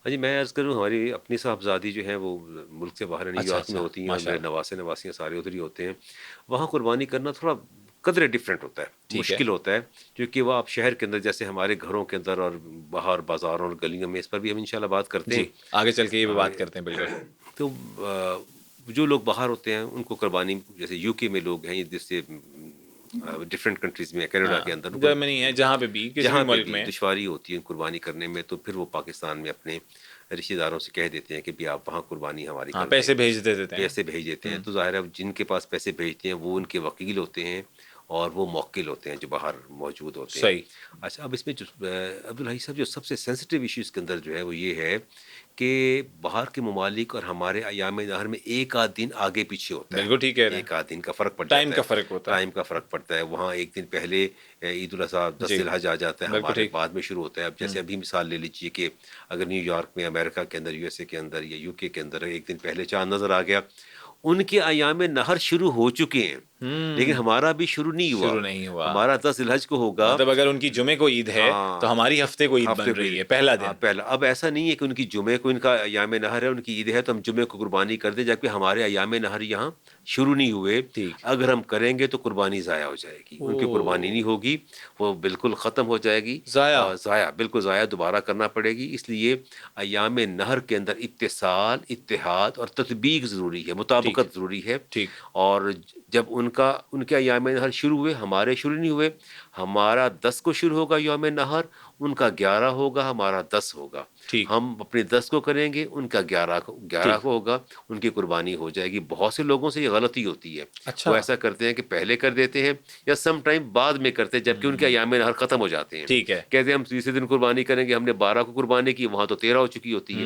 ہاں جی، میں عرض کروں ہماری اپنی صاحبزادی جو ہیں وہ ملک سے باہر نیو اچھا یارک میں اچھا ہوتی ہیں، اور ماشاء میرے اللہ. نواسے نواسیاں سارے ادھر ہی ہوتے ہیں. وہاں قربانی کرنا تھوڑا قدرے ڈفرینٹ ہوتا ہے، ٹھیک ہے. مشکل ہوتا ہے. کیونکہ وہ آپ شہر کے اندر جیسے ہمارے گھروں کے اندر اور باہر بازاروں اور گلیوں میں، اس پر بھی ہم انشاءاللہ بات کرتے جی ہیں. آگے چل کے یہ بھی ہاں، بات کرتے ہیں. بالکل. تو جو لوگ باہر ہوتے ہیں ان کو قربانی، جیسے یو کے میں لوگ ہیں جس سے ڈفرینٹ کنٹریز میں، کینیڈا ہاں کے اندر، ان کو جرمنی ہے جہاں پہ بھی کسی بھی جہاں پہ ملک بھی میں. دشواری ہوتی ہے قربانی کرنے میں، تو پھر وہ پاکستان میں اپنے رشتہ داروں سے کہہ دیتے ہیں کہ بھی آپ وہاں قربانی ہماری ہاں کر دیں. پیسے بھیج دیتے ہیں. پیسے بھیج دیتے ہیں. تو ظاہر ہے جن کے پاس پیسے بھیجتے ہیں وہ ان کے وکیل ہوتے ہیں اور وہ موکل ہوتے ہیں جو باہر موجود ہوتے ہیں. صحیح. اچھا، اب اس میں جو عبدالحی صاحب جو سب سے سینسٹیو ایشو اس کے اندر جو ہے وہ یہ ہے کہ باہر کے ممالک اور ہمارے ایام نہر میں ایک آدھ دن آگے پیچھے ہوتا ہے. بالکل ٹھیک کہہ رہے ایک ہیں. آدھ دن کا فرق پڑ ٹائم جاتا ہے. کا فرق ہوتا ہے. ٹائم کا فرق پڑتا ہے. وہاں ایک دن پہلے عید الاضحیٰ 10 جی ذی الحج آ جاتا ہے، بالکل ہمارے ٹھیک. بعد میں شروع ہوتا ہے. اب جیسے ابھی مثال لے لیجیے کہ اگر نیو یارک میں، امریکہ کے اندر، یو ایس اے کے اندر یا یو کے اندر ایک دن پہلے چاند نظر آ گیا، ان کے ایام نہر شروع ہو چکے ہیں لیکن ہمارا بھی شروع نہیں ہوا. شروع نہیں ہوا. ہمارا 10 ذی الحج کو ہوگا. مطلب اگر ان کی جمعے کو عید ہے ہاں، تو ہماری ہفتے کو عید بن ہفتے کو رہی عید. ہے پہلا ہاں دن. پہلا. اب ایسا نہیں ہے کہ ان کی جمعے کو ان کا ایام نہر ہے، ان کی عید ہے تو ہم جمعے کو قربانی کر دیں، جبکہ ہمارے ایام نہر یہاں شروع نہیں ہوئے. ٹھیک. اگر ہم کریں گے تو قربانی ضائع ہو جائے گی، ان کی قربانی نہیں ہوگی، وہ بالکل ختم ہو جائے گی. ضائع. ضائع، بالکل ضائع، دوبارہ کرنا پڑے گی. اس لیے ایام نہر کے اندر اتصال، اتحاد اور تطبیق ضروری ہے، ٹھیک مطابقت ضروری ہے. ٹھیک. اور جب ان کے ایام نہر شروع ہوئے، ہمارے شروع نہیں ہوئے. ہمارا 10 کو شروع ہوگا یوم نہر، ان کا 11 ہوگا، ہمارا 10 ہوگا. ٹھیک. ہم اپنے 10 کو کریں گے، ان کا 11 ٹھیک. کو ہوگا، ان کی قربانی ہو جائے گی. بہت سے لوگوں سے یہ غلطی ہوتی ہے، اچھا. وہ ایسا کرتے ہیں کہ پہلے کر دیتے ہیں یا سم ٹائم بعد میں کرتے ہیں جبکہ ان کے ایام نہر ختم ہو جاتے ہیں. ٹھیک ہے. کہتے ہیں ہم تیسرے دن قربانی کریں گے، ہم نے 12 کو قربانی کی، وہاں تو 13 ہو چکی ہوتی ہے.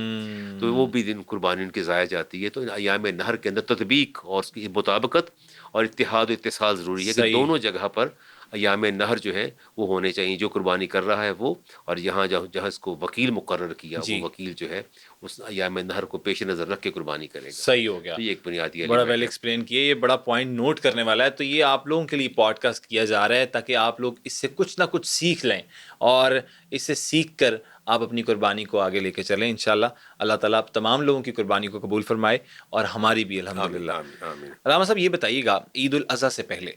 تو وہ بھی دن قربانی ان کی ضائع جاتی ہے. تو ان ایام نہر کے اندر تطبیق اور اس کی مطابقت اور اتحاد و اتصال ضروری ہے کہ صحیح. دونوں جگہ پر ایام نہر جو ہے وہ ہونے چاہیے. جو قربانی کر رہا ہے وہ، اور یہاں جہاں اس کو وکیل مقرر کیا، وہ جی وکیل جو ہے اس ایام نہر کو پیش نظر رکھ کے قربانی کرے گا. صحیح ہو گیا. تو یہ ایک بنیادی بڑا ایلیمنٹ ویل ہے. ایکسپلین کیے. یہ بڑا پوائنٹ نوٹ کرنے والا ہے. تو یہ آپ لوگوں کے لیے پوڈ کاسٹ کیا جا رہا ہے تاکہ آپ لوگ اس سے کچھ نہ کچھ سیکھ لیں اور اس سے سیکھ کر آپ اپنی قربانی کو آگے لے کے چلیں. انشاءاللہ اللہ تعالیٰ تمام لوگوں کی قربانی کو قبول فرمائے اور ہماری بھی آمین الحمدللہ. آمین آمین. علامہ صاحب یہ بتائیے گا، عید الاضحیٰ سے پہلے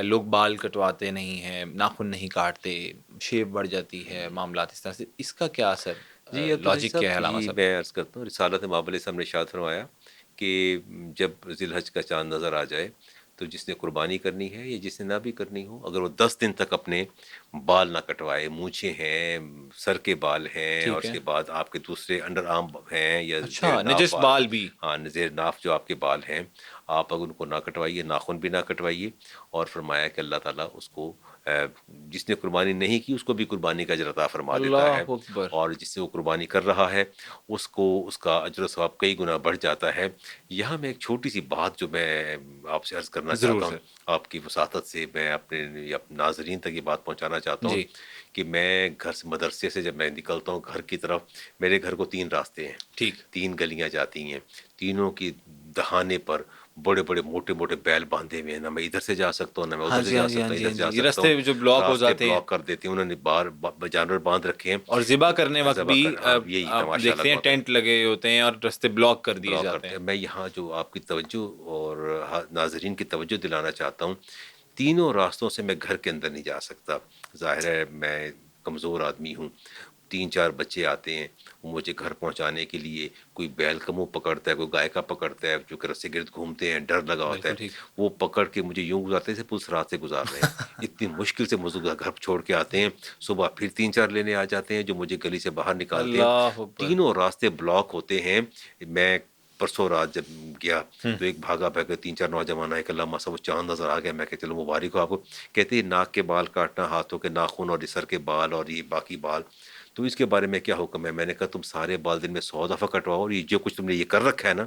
لوگ بال کٹواتے نہیں ہیں، ناخن نہیں کاٹتے، شیب بڑھ جاتی ہے، معاملات اس طرح سے، اس کا کیا اثر، جی عبدالحی لاجک کیا ہے صاحب، علامہ جی صاحب؟ میں عرض کرتا ہوں، رسالت مآب علیہ السلام نے ارشاد فرمایا کہ جب ذی الحج کا چاند نظر آ جائے تو جس نے قربانی کرنی ہے یا جس نے نہ بھی کرنی ہو، اگر وہ 10 دن تک اپنے بال نہ کٹوائے، مونچھیں ہیں، سر کے بال ہیں، اور ٹھیک اس ہے. کے بعد آپ کے دوسرے انڈر آرم ہیں یا زیر اچھا، ناف نجس بال، بال بھی. ہاں زیر ناف جو آپ کے بال ہیں، آپ اگر ان کو نہ کٹوائیے، ناخن بھی نہ کٹوائیے. اور فرمایا کہ اللہ تعالیٰ اس کو جس نے قربانی نہیں کی اس کو بھی قربانی کا اجر عطا فرما دیتا ہے، اللہ اکبر. اور جس سے وہ قربانی کر رہا ہے اس کو اس کا اجر و ثواب کئی گنا بڑھ جاتا ہے. یہاں میں ایک چھوٹی سی بات جو میں آپ سے عرض کرنا ضرور چاہتا ہوں، سر. آپ کی وساطت سے میں اپنے ناظرین تک یہ بات پہنچانا چاہتا ہوں جی. کہ میں گھر سے، مدرسے سے جب میں نکلتا ہوں گھر کی طرف، میرے گھر کو 3 راستے ہیں، ٹھیک. 3 گلیاں جاتی ہیں، تینوں کی دہانے پر بڑے بڑے موٹے موٹے بیل باندھے ہوئے ہیں، نہ میں ادھر سے جا سکتا ہوں نہ میں ہاں ادھر سے جی، ہاں جا جی، ہاں سکتا، جی، ادھر ہاں سے جا جی، یہ سکتا ہوں. راستے جو بلاک ہو راستے جاتے ہیں. بلاک کر دیتے ہیں انہوں نے، باہر جانور باندھ رکھے ہیں. اور ذبح کرنے وقت ذبح بھی کر، ہاں یہی آپ تماشا دیکھتے لگا ہیں ہوتا ہے، ٹینٹ لگے ہوتے ہیں اور راستے بلاک کر دیے بلاک جاتے کرتے ہیں. ہیں. میں یہاں جو آپ کی توجہ اور ناظرین کی توجہ دلانا چاہتا ہوں، تینوں راستوں سے میں گھر کے اندر نہیں جا سکتا. ظاہر ہے میں کمزور آدمی ہوں، 3-4 بچے آتے ہیں، وہ مجھے گھر پہنچانے کے لیے کوئی بیل کا منہ پکڑتا ہے، کوئی گائے کا پکڑتا ہے، جو کہ رس سے گرد گھومتے ہیں، ڈر لگا ہوتا ہے، بالکل ٹھیک. وہ پکڑ کے مجھے یوں گزارتے ہیں جیسے پولیس رات سے گزار رہے ہیں. اتنی مشکل سے مجھے گھر چھوڑ کے آتے ہیں، صبح پھر 3-4 لینے آ جاتے ہیں جو مجھے گلی سے باہر نکالتے ہیں. اللہ اکبر. تینوں راستے بلاک ہوتے ہیں. میں پرسوں رات جب گیا ہوں. تو ایک بھاگا بھاگا 3-4 نوجوان آئے کہ اللہ مسا وہ چاند نظر آ گیا. میں کہ چلو مبارک ہو آپ کو. کہتے ہیں ناک کے بال کاٹنا، ہاتھوں کے ناخن اور سر کے بال اور یہ باقی بال، تو اس کے بارے میں کیا حکم ہے؟ میں نے کہا تم سارے بال دن میں 100 دفعہ کٹواؤ، اور یہ جو کچھ تم نے یہ کر رکھا ہے نا،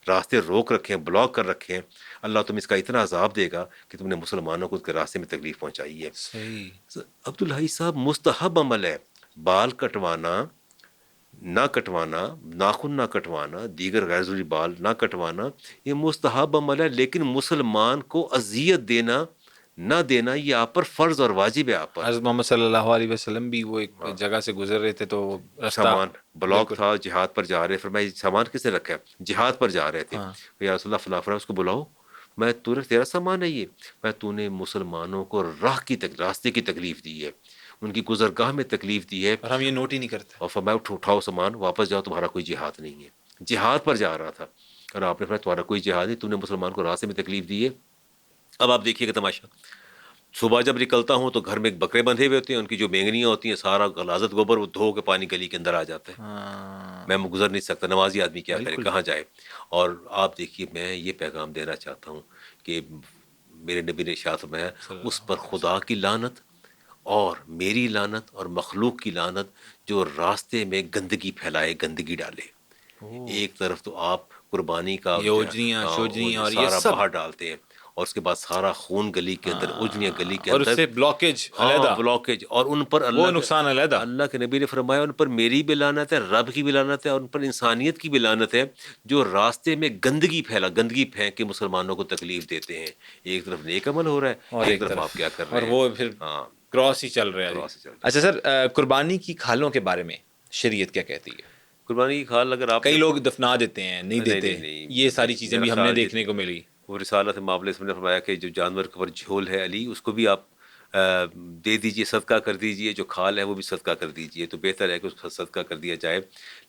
راستے روک رکھے ہیں، بلاک کر رکھے ہیں، اللہ تم اس کا اتنا عذاب دے گا کہ تم نے مسلمانوں کو اس کے راستے میں تکلیف پہنچائی ہے. صحیح. عبدالحی صاحب، مستحب عمل ہے بال کٹوانا، نہ کٹوانا، ناخن نہ کٹوانا، دیگر غیر ضروری بال نہ کٹوانا، یہ مستحب عمل ہے، لیکن مسلمان کو اذیت دینا نہ دینا یہ آپ پر فرض اور واجب ہے آپ پر. حضرت محمد صلی اللہ علیہ وسلم بھی وہ ایک ہاں، جگہ سے گزر رہے تھے تو راستہ. سامان بلاک بالکل. تھا، جہاد پر جا رہے، فرمایا سامان کس نے رکھا ہے؟ جہاد پر جا رہے تھے. ہاں. یا رسول اللہ فلاں فلاں، اس کو بلاؤ، میں تیرا سامان ہے یہ، میں تو نے مسلمانوں کو راستے کی تکلیف دی ہے، ان کی گزرگاہ میں تکلیف دی ہے. اور ہم یہ نوٹ ہی نہیں کرتے. اور فرمایا اٹھاؤ سامان، واپس جاؤ، تمہارا کوئی جہاد نہیں ہے. جہاد پر جا رہا تھا اور آپ نے فرمایا تمہارا کوئی جہاد نہیں، تم نے مسلمان کو راستے میں تکلیف دی ہے. اب آپ دیکھیے گا تماشا، صبح جب نکلتا ہوں تو گھر میں ایک بکرے بندھے ہوئے ہوتے ہیں، ان کی جو مینگنیاں ہوتی ہیں سارا غلاظت گوبر وہ دھو کے پانی گلی کے اندر آ جاتا ہے. ہاں. میں گزر نہیں سکتا، نمازی آدمی کیا کرے، بالکل. کہاں جائے؟ اور آپ دیکھیے، میں یہ پیغام دینا چاہتا ہوں کہ میرے نبی نے ارشاد فرمایا صلی اس اللہ پر علیہ خدا وسلم. کی لعنت اور میری لعنت اور مخلوق کی لعنت جو راستے میں گندگی پھیلائے، گندگی ڈالے. اوہ. ایک طرف تو آپ قربانی کا یہ اوجریاں شوجریاں اور یہ سارا سب. باہر ڈالتے ہیں، اور اس کے بعد سارا خون گلی کے اندر، اجڑیاں گلی کے اور اس اندر، سے بلاکیج ہاں علیحدہ، بلاکیج، اور ان پر وہ نقصان علیحدہ. اللہ کے نبی نے فرمایا ان پر میری بھی لعنت ہے، رب کی بھی لعنت ہے، اور ان پر انسانیت کی بھی لعنت ہے جو راستے میں گندگی پھینک کے مسلمانوں کو تکلیف دیتے ہیں. ایک طرف نیک عمل ہو رہا ہے، اور ایک ایک طرف طرف آپ کیا کر اور رہے ہیں. وہ پھر ہاں، کراس ہی چل رہا ہے. جی. کروا سے چل رہے اچھا ہیں. سر، قربانی کی کھالوں کے بارے میں شریعت کیا کہتی ہے؟ قربانی کی کھال اگر آپ کئی نے لوگ دفنا دیتے ہیں، نہیں نہیں دیتے. نہیں نہیں، یہ ساری چیزیں میرا بھی ہم نے خیال دیکھنے کو ملی. وہ رسالت معاملے سے میں نے فرمایا کہ جو جانور کے اوپر جھول ہے علی، اس کو بھی آپ دے دیجئے، صدقہ کر دیجئے، جو کھال ہے وہ بھی صدقہ کر دیجئے، تو بہتر ہے کہ اس کا صدقہ کر دیا جائے.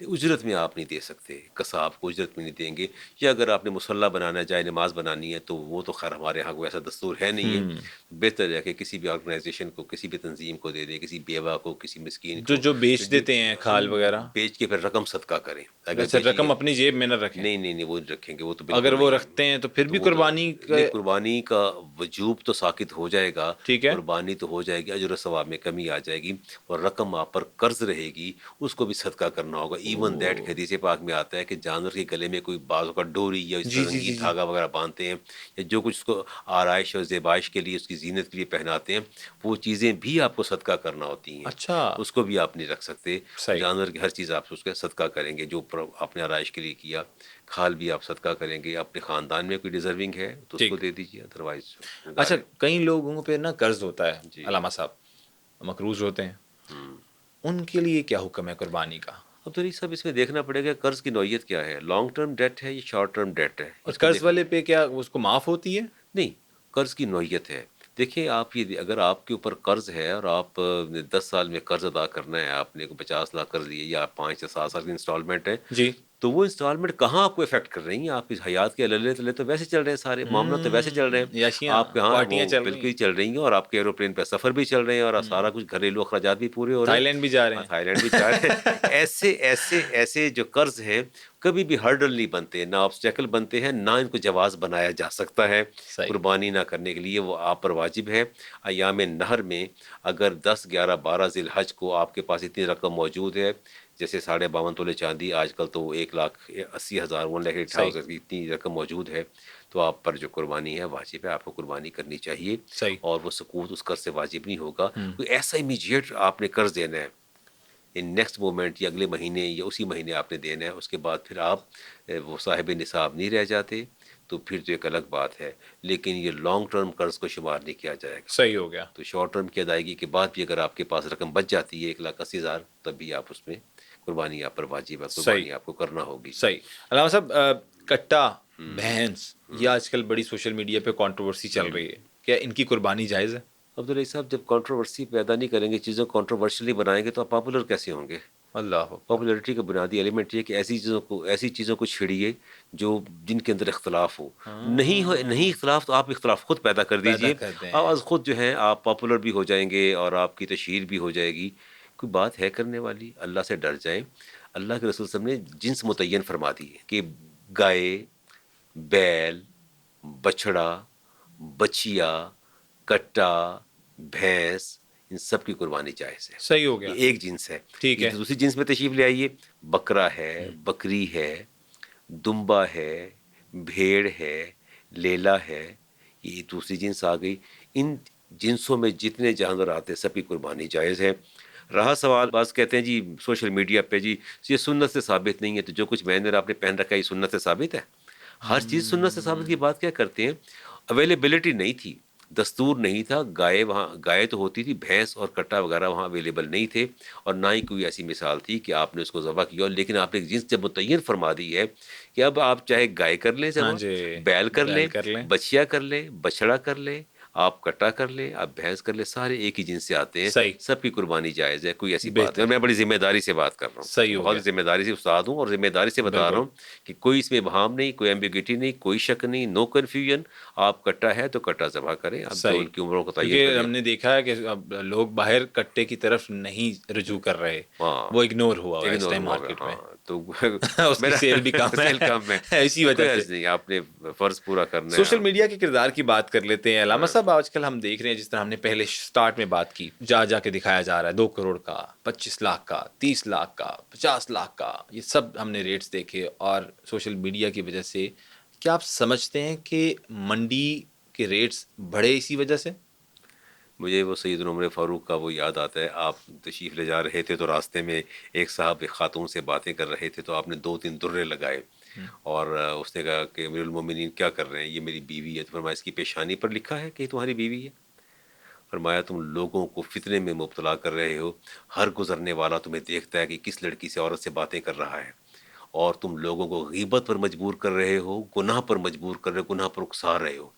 اجرت میں آپ نہیں دے سکتے، قصاب کو اجرت میں نہیں دیں گے. یا اگر آپ نے مصلی بنانا ہے، جائے نماز بنانی ہے، تو وہ تو خیر ہمارے ہاں کوئی ایسا دستور ہے نہیں ہے. بہتر ہے کہ کسی بھی آرگنائزیشن کو، کسی بھی تنظیم کو دے دیں، کسی بیوہ کو، کسی مسکین کو، جو بیچ دیتے ہیں کھال وغیرہ. بیچ کے پھر رقم صدقہ کریں. اگر اچھا، بیچیں گے، رقم اپنی جیب میں نہ رکھیں. نہیں وہ نہیں رکھیں گے، وہ تو اگر بالکل وہ نہیں. رکھتے ہیں تو پھر تو بھی وہ تو قربانی نہیں، قربانی کا وجوب تو ساقط ہو جائے گا، ٹھیک ہے. قربانی تو ہو جائے گی، اجر و ثواب میں کمی آ جائے گی، اور رقم آپ پر قرض رہے گی، اس کو بھی صدقہ کرنا ہوگا. ایون دیٹ حدیث پاک میں آتا ہے کہ جانور کے گلے میں کوئی بعض کا ڈوری یا اس جی طرح جی رنگین جی جی. دھاگا وغیرہ باندھتے ہیں، یا جو کچھ اس کو آرائش اور زیبائش کے لیے، اس کی زینت کے لیے پہناتے ہیں، وہ چیزیں بھی آپ کو صدقہ کرنا ہوتی ہیں. اچھا. اس کو بھی آپ نہیں رکھ سکتے. صحیح. جانور کی ہر چیز آپ اس کا صدقہ کریں گے، جو آپ نے آرائش کے لیے کیا. کھال بھی آپ صدقہ کریں گے. اپنے خاندان میں کوئی ڈیزرونگ ہے تو اس کو ٹھیک. دے دیجیے، ادروائز اچھا، گزارے. کئی لوگوں پہ نا قرض ہوتا ہے جی. علامہ صاحب، مقروض ہوتے ہیں، ان کے لیے کیا حکم ہے قربانی کا؟ اب تو نہیں سب اس میں دیکھنا پڑے گا قرض کی نوعیت کیا ہے، لانگ ٹرم ڈیٹ ہے یا شارٹ ٹرم ڈیٹ ہے، اور اس کو قرض دیکھنا. والے پہ کیا اس کو معاف ہوتی ہے؟ نہیں، قرض کی نوعیت ہے. دیکھیں آپ یہ، اگر آپ کے اوپر قرض ہے اور آپ 10 سال میں قرض ادا کرنا ہے، آپ نے 50 لاکھ قرض لیے یا 5 یا 7 سال کی انسٹالمنٹ ہے، جی. تو وہ انسٹالمنٹ کہاں آپ کو افیکٹ کر رہی ہیں؟ آپ اس حیات کے للے تلے تو ویسے چل رہے ہیں، سارے معاملات تو ویسے چل رہے ہیں، یاشیاں آپ کے ہاں پارٹیاں وہ چل رہی بالکل ہی ہیں، چل رہی ہیں، اور آپ کے ایروپلین پہ سفر بھی چل رہے ہیں، اور سارا کچھ گھریلو اخراجات بھی پورے ہو رہے تھائی ہیں، لینڈ بھی جا رہے ہیں. تھائی لینڈ بھی چاہ رہے ہیں. ایسے ایسے ایسے جو قرض ہیں کبھی بھی ہرڈل نہیں بنتے، نہ آبسٹیکل بنتے ہیں، نہ ان کو جواز بنایا جا سکتا ہے. صحیح. قربانی نہ کرنے کے لیے وہ آپ پر واجب ہے. ایام نہر میں اگر 10 11 12 ذی الحج کو آپ کے پاس اتنی رقم موجود ہے، جیسے 52.5 تولے چاندی آج کل تو 1,80,000 صحیح 1,80,000 کی اتنی رقم موجود ہے، تو آپ پر جو قربانی ہے واجب ہے، آپ کو قربانی کرنی چاہیے. صحیح. اور وہ سقوط اس قرض سے واجب نہیں ہوگا. کوئی ایسا امیجیٹ آپ نے قرض دینا ہے ان نیکسٹ مومنٹ یا اگلے مہینے یا اسی مہینے آپ نے دینا ہے، اس کے بعد پھر آپ وہ صاحب نصاب نہیں رہ جاتے، تو پھر تو ایک الگ بات ہے. لیکن یہ لانگ ٹرم قرض کو شمار نہیں کیا جائے گا. صحیح ہو گیا. تو شارٹ ٹرم کی ادائیگی کے بعد بھی اگر آپ کے پاس رقم بچ جاتی ہے 1,80,000، تب بھی آپ اس میں قربانی آپ پر واجب ہے، صحیح. قربانی آپ کو کرنا ہوگی. صحیح. علامہ صاحب کٹا بھینس یہ آج کل بڑی سوشل میڈیا پہ کنٹروورسی چل رہی ہے، کیا ان کی قربانی جائز ہے؟ عبدالرحی صاحب، جب کنٹروورسی پیدا نہیں کریں گے، چیزوں کو کنٹروورشلی بنائیں گے، تو آپ پاپولر کیسے ہوں گے؟ اللہ اکبر. پاپولیرٹی کا بنیادی ایلیمنٹ یہ ہے کہ ایسی چیزوں کو چھیڑیے جو جن کے اندر اختلاف ہو. نہیں اختلاف تو آپ اختلاف خود پیدا کر پیدا دیجئے، کر دیں. آواز خود جو ہے آپ پاپولر بھی ہو جائیں گے اور آپ کی تشہیر بھی ہو جائے گی. کوئی بات ہے کرنے والی؟ اللہ سے ڈر جائیں. اللہ کے رسول صلی اللہ علیہ وسلم نے جنس متعین فرما دی ہے کہ گائے، بیل، بچھڑا، بچیا، کٹا، بھینس، ان سب کی قربانی جائز ہے. صحیح ہو گیا. یہ ایک جنس ہے. ٹھیک یہ ہے. دوسری جنس میں تشریف لے آئیے. بکرا ہے، بکری ہے، دمبا ہے، بھیڑ ہے، لیلا ہے، یہ دوسری جنس آ گئی. ان جنسوں میں جتنے جانور آتے ہیں سب کی قربانی جائز ہے. رہا سوال، بعض کہتے ہیں جی سوشل میڈیا پہ جی یہ سنت سے ثابت نہیں ہے، تو جو کچھ میں نے آپ نے پہن رکھا ہے یہ سنت سے ثابت ہے؟ ہر چیز سنت سے ثابت کی بات کیا کرتے ہیں؟ اویلیبلٹی نہیں تھی، دستور نہیں تھا. گائے تو ہوتی تھی، بھینس اور کٹا وغیرہ وہاں اویلیبل نہیں تھے، اور نہ ہی کوئی ایسی مثال تھی کہ آپ نے اس کو ذبح کیا. لیکن آپ نے جنس جب متعین فرما دی ہے کہ اب آپ چاہے گائے کر لیں ہاں ذبح، جی. بیل کر لیں، کر لیں. بچیا کر لیں، بچڑا کر لیں، آپ کٹا کر لیں، آپ بھینس کر لیں، سارے ایک ہی جنس سے آتے ہیں، صحیح. سب کی قربانی جائز ہے. کوئی ایسی بات ہے، بہتر. اور میں بڑی ذمہ داری سے بات کر رہا صحیح ہوں، ہو گیا. بہت ذمہ داری سے استاد ہوں، اور ذمہ داری سے بتا رہا بالکل. ہوں کہ کوئی اس میں ابہام نہیں، کوئی ایمبیگوٹی نہیں، کوئی شک نہیں، نو کنفیوژن. آپ کٹا ہے تو کٹا ذبح کریں، اب جو صحیح. ان کی عمروں کو تعین کیونکہ کریں. ہم نے دیکھا ہے کہ اب لوگ باہر کٹے کی طرف نہیں رجوع کر رہے، ہاں، وہ اگنور ہوا ہے اس اگنور ٹائم ہوا ہوگا. مارکیٹ میں. ہاں تو اس کی میرا سیل بھی کم سیل کم ہے. ہے اسی وجہ کوئی سے. عرض نہیں، آپ نے فرض پورا کرنا ہے. سوشل میڈیا کے کردار کی بات کر لیتے ہیں علامہ صاحب. آج کل ہم دیکھ رہے ہیں، جس طرح ہم نے پہلے سٹارٹ میں بات کی، جا کے دکھایا جا رہا ہے 2 کروڑ کا، 25 لاکھ کا، 30 لاکھ کا، 50 لاکھ کا، یہ سب ہم نے ریٹس دیکھے. اور سوشل میڈیا کی وجہ سے کیا آپ سمجھتے ہیں کہ منڈی کے ریٹس بڑھے اسی وجہ سے؟ مجھے وہ سید عمر فاروق کا وہ یاد آتا ہے. آپ تشریف لے جا رہے تھے تو راستے میں ایک صاحب ایک خاتون سے باتیں کر رہے تھے، تو آپ نے 2 3 درے لگائے، اور اس نے کہا کہ امیر المومنین کیا کر رہے ہیں؟ یہ میری بیوی ہے. تو فرمایا اس کی پیشانی پر لکھا ہے کہ یہ تمہاری بیوی ہے. فرمایا تم لوگوں کو فتنے میں مبتلا کر رہے ہو، ہر گزرنے والا تمہیں دیکھتا ہے کہ کس لڑکی سے عورت سے باتیں کر رہا ہے، اور تم لوگوں کو غیبت پر مجبور کر رہے ہو، گناہ پر مجبور کر رہے ہو، گناہ پر اکسا رہے ہو.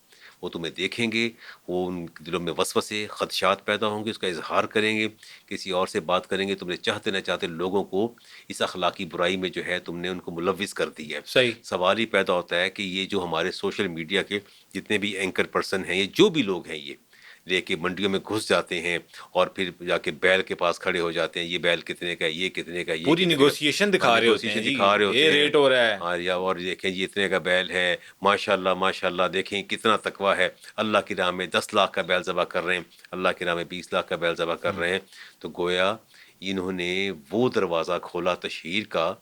وہ تمہیں دیکھیں گے، وہ ان کے دلوں میں وسوسے خدشات پیدا ہوں گے، اس کا اظہار کریں گے، کسی اور سے بات کریں گے. تم نے چاہتے نہ چاہتے لوگوں کو اس اخلاقی برائی میں جو ہے تم نے ان کو ملوث کر دی ہے. صحیح. سوال ہی پیدا ہوتا ہے کہ یہ جو ہمارے سوشل میڈیا کے جتنے بھی اینکر پرسن ہیں، یہ جو بھی لوگ ہیں، یہ لے کے منڈیوں میں گھس جاتے ہیں، اور پھر جا کے بیل کے پاس کھڑے ہو جاتے ہیں، یہ بیل کتنے کا ہے، یہ کتنے کا ہے، یہ پوری کتنے کا. نیگوسیشن ہاں، دکھا رہے ہوتے ہیں نیگوسیشن جی، دکھا رہے ہوتے یہ ہیں. ریٹ ہو رہا ہے. ہاں، یا اور دیکھیں جی اتنے کا بیل ہے، ماشاء اللہ ماشاء اللہ، دیکھیں کتنا تقویٰ ہے، اللہ کی راہ میں 10 لاکھ کا بیل ذبح کر رہے ہیں، اللہ کی راہ میں 20 لاکھ کا بیل ذبح کر رہے ہیں. تو گویا انہوں نے وہ دروازہ کھولا تشہیر کا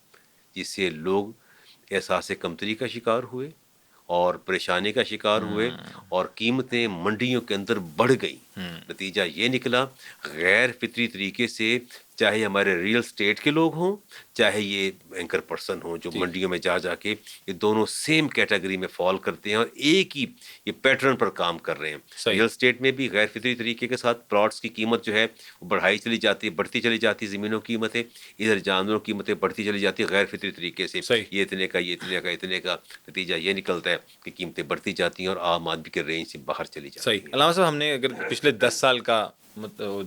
جس سے لوگ احساس کمتری کا شکار ہوئے اور پریشانی کا شکار ہوئے، اور قیمتیں منڈیوں کے اندر بڑھ گئیں. نتیجہ یہ نکلا غیر فطری طریقے سے، چاہے ہمارے ریئل اسٹیٹ کے لوگ ہوں، چاہے یہ اینکر پرسن ہوں جو جی. منڈیوں میں جا کے یہ دونوں سیم کیٹیگری میں فال کرتے ہیں، اور ایک ہی یہ پیٹرن پر کام کر رہے ہیں. صحیح. ریئل اسٹیٹ میں بھی غیر فطری طریقے کے ساتھ پلاٹس کی قیمت جو ہے وہ بڑھائی چلی جاتی ہے، بڑھتی چلی جاتی ہے زمینوں کی قیمتیں. ادھر جانوروں کی قیمتیں بڑھتی چلی جاتی ہے غیر فطری طریقے سے، صحیح. یہ اتنے کا، یہ اتنے کا، اتنے کا. نتیجہ یہ نکلتا ہے کہ قیمتیں بڑھتی جاتی ہیں اور عام آدمی کے رینج سے باہر چلی جاتی صحیح. ہیں. علامہ صاحب، ہم نے اگر پچھلے 10 سال کا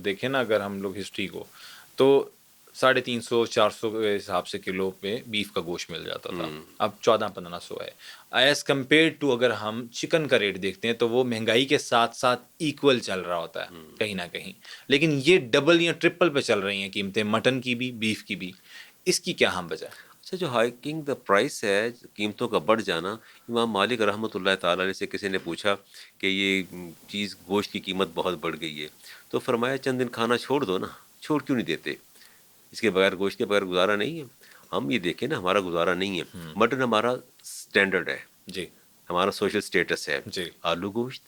دیکھیں نا، اگر ہم لوگ ہسٹری کو، تو 350-400 کے حساب سے کلو پہ بیف کا گوشت مل جاتا تھا، اب 1400-1500 ہے. ایز کمپیئر ٹو اگر ہم چکن کا ریٹ دیکھتے ہیں تو وہ مہنگائی کے ساتھ ساتھ ایکول چل رہا ہوتا ہے کہیں نہ کہیں، لیکن یہ ڈبل یا ٹرپل پہ چل رہی ہیں قیمتیں، مٹن کی بھی بیف کی بھی. اس کی کیا ہم وجہ ہے؟ اچھا، جو ہائکنگ دا پرائس ہے، قیمتوں کا بڑھ جانا، امام مالک رحمۃ اللہ تعالیٰ علیہ سے کسی نے پوچھا کہ یہ چیز گوشت کی قیمت بہت بڑھ گئی ہے، تو فرمایا چند دن کھانا چھوڑ دو نا. چھوڑ کیوں نہیں دیتے؟ اس کے بغیر، گوشت کے بغیر گزارا نہیں ہے. ہم یہ دیکھیں نا، ہمارا گزارا نہیں ہے. مٹن ہمارا اسٹینڈرڈ ہے، جی ہمارا سوشل سٹیٹس ہے. جی. آلو گوشت،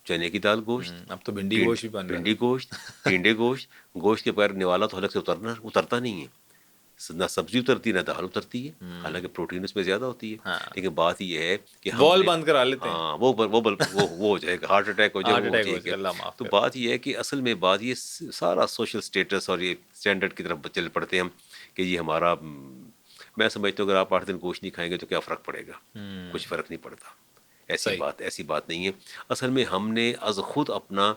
چنے کی دال گوشت، اب تو بھنڈی گوشت بھی بن رہا بھنڈی گوشت، ٹینڈے گوشت. گوشت کے بغیر نوالا تو حلق سے اترتا نہیں ہے. نہ سبزی اترتی، نہ دال اترتی ہے، حالانکہ پروٹین اس میں زیادہ ہوتی ہے. لیکن بات یہ ہے کہ ہم وال نے، بند کرا لیتے ہیں، ہاں وہ ہو جائے گا، ہارٹ اٹیک ہو جائے، ہارٹ وہ ہو اٹیک ہو جائے جائے، گا. اللہ معاف تو کرے. بات یہ ہے کہ اصل میں بات یہ سارا سوشل سٹیٹس اور یہ اسٹینڈرڈ کی طرف چل پڑتے ہیں ہم کہ یہ ہمارا. میں سمجھتا ہوں اگر آپ 8 دن گوشت نہیں کھائیں گے تو کیا فرق پڑے گا؟ کچھ فرق نہیں پڑتا. صحیح. ایسی بات نہیں ہے. اصل میں ہم نے از خود اپنا،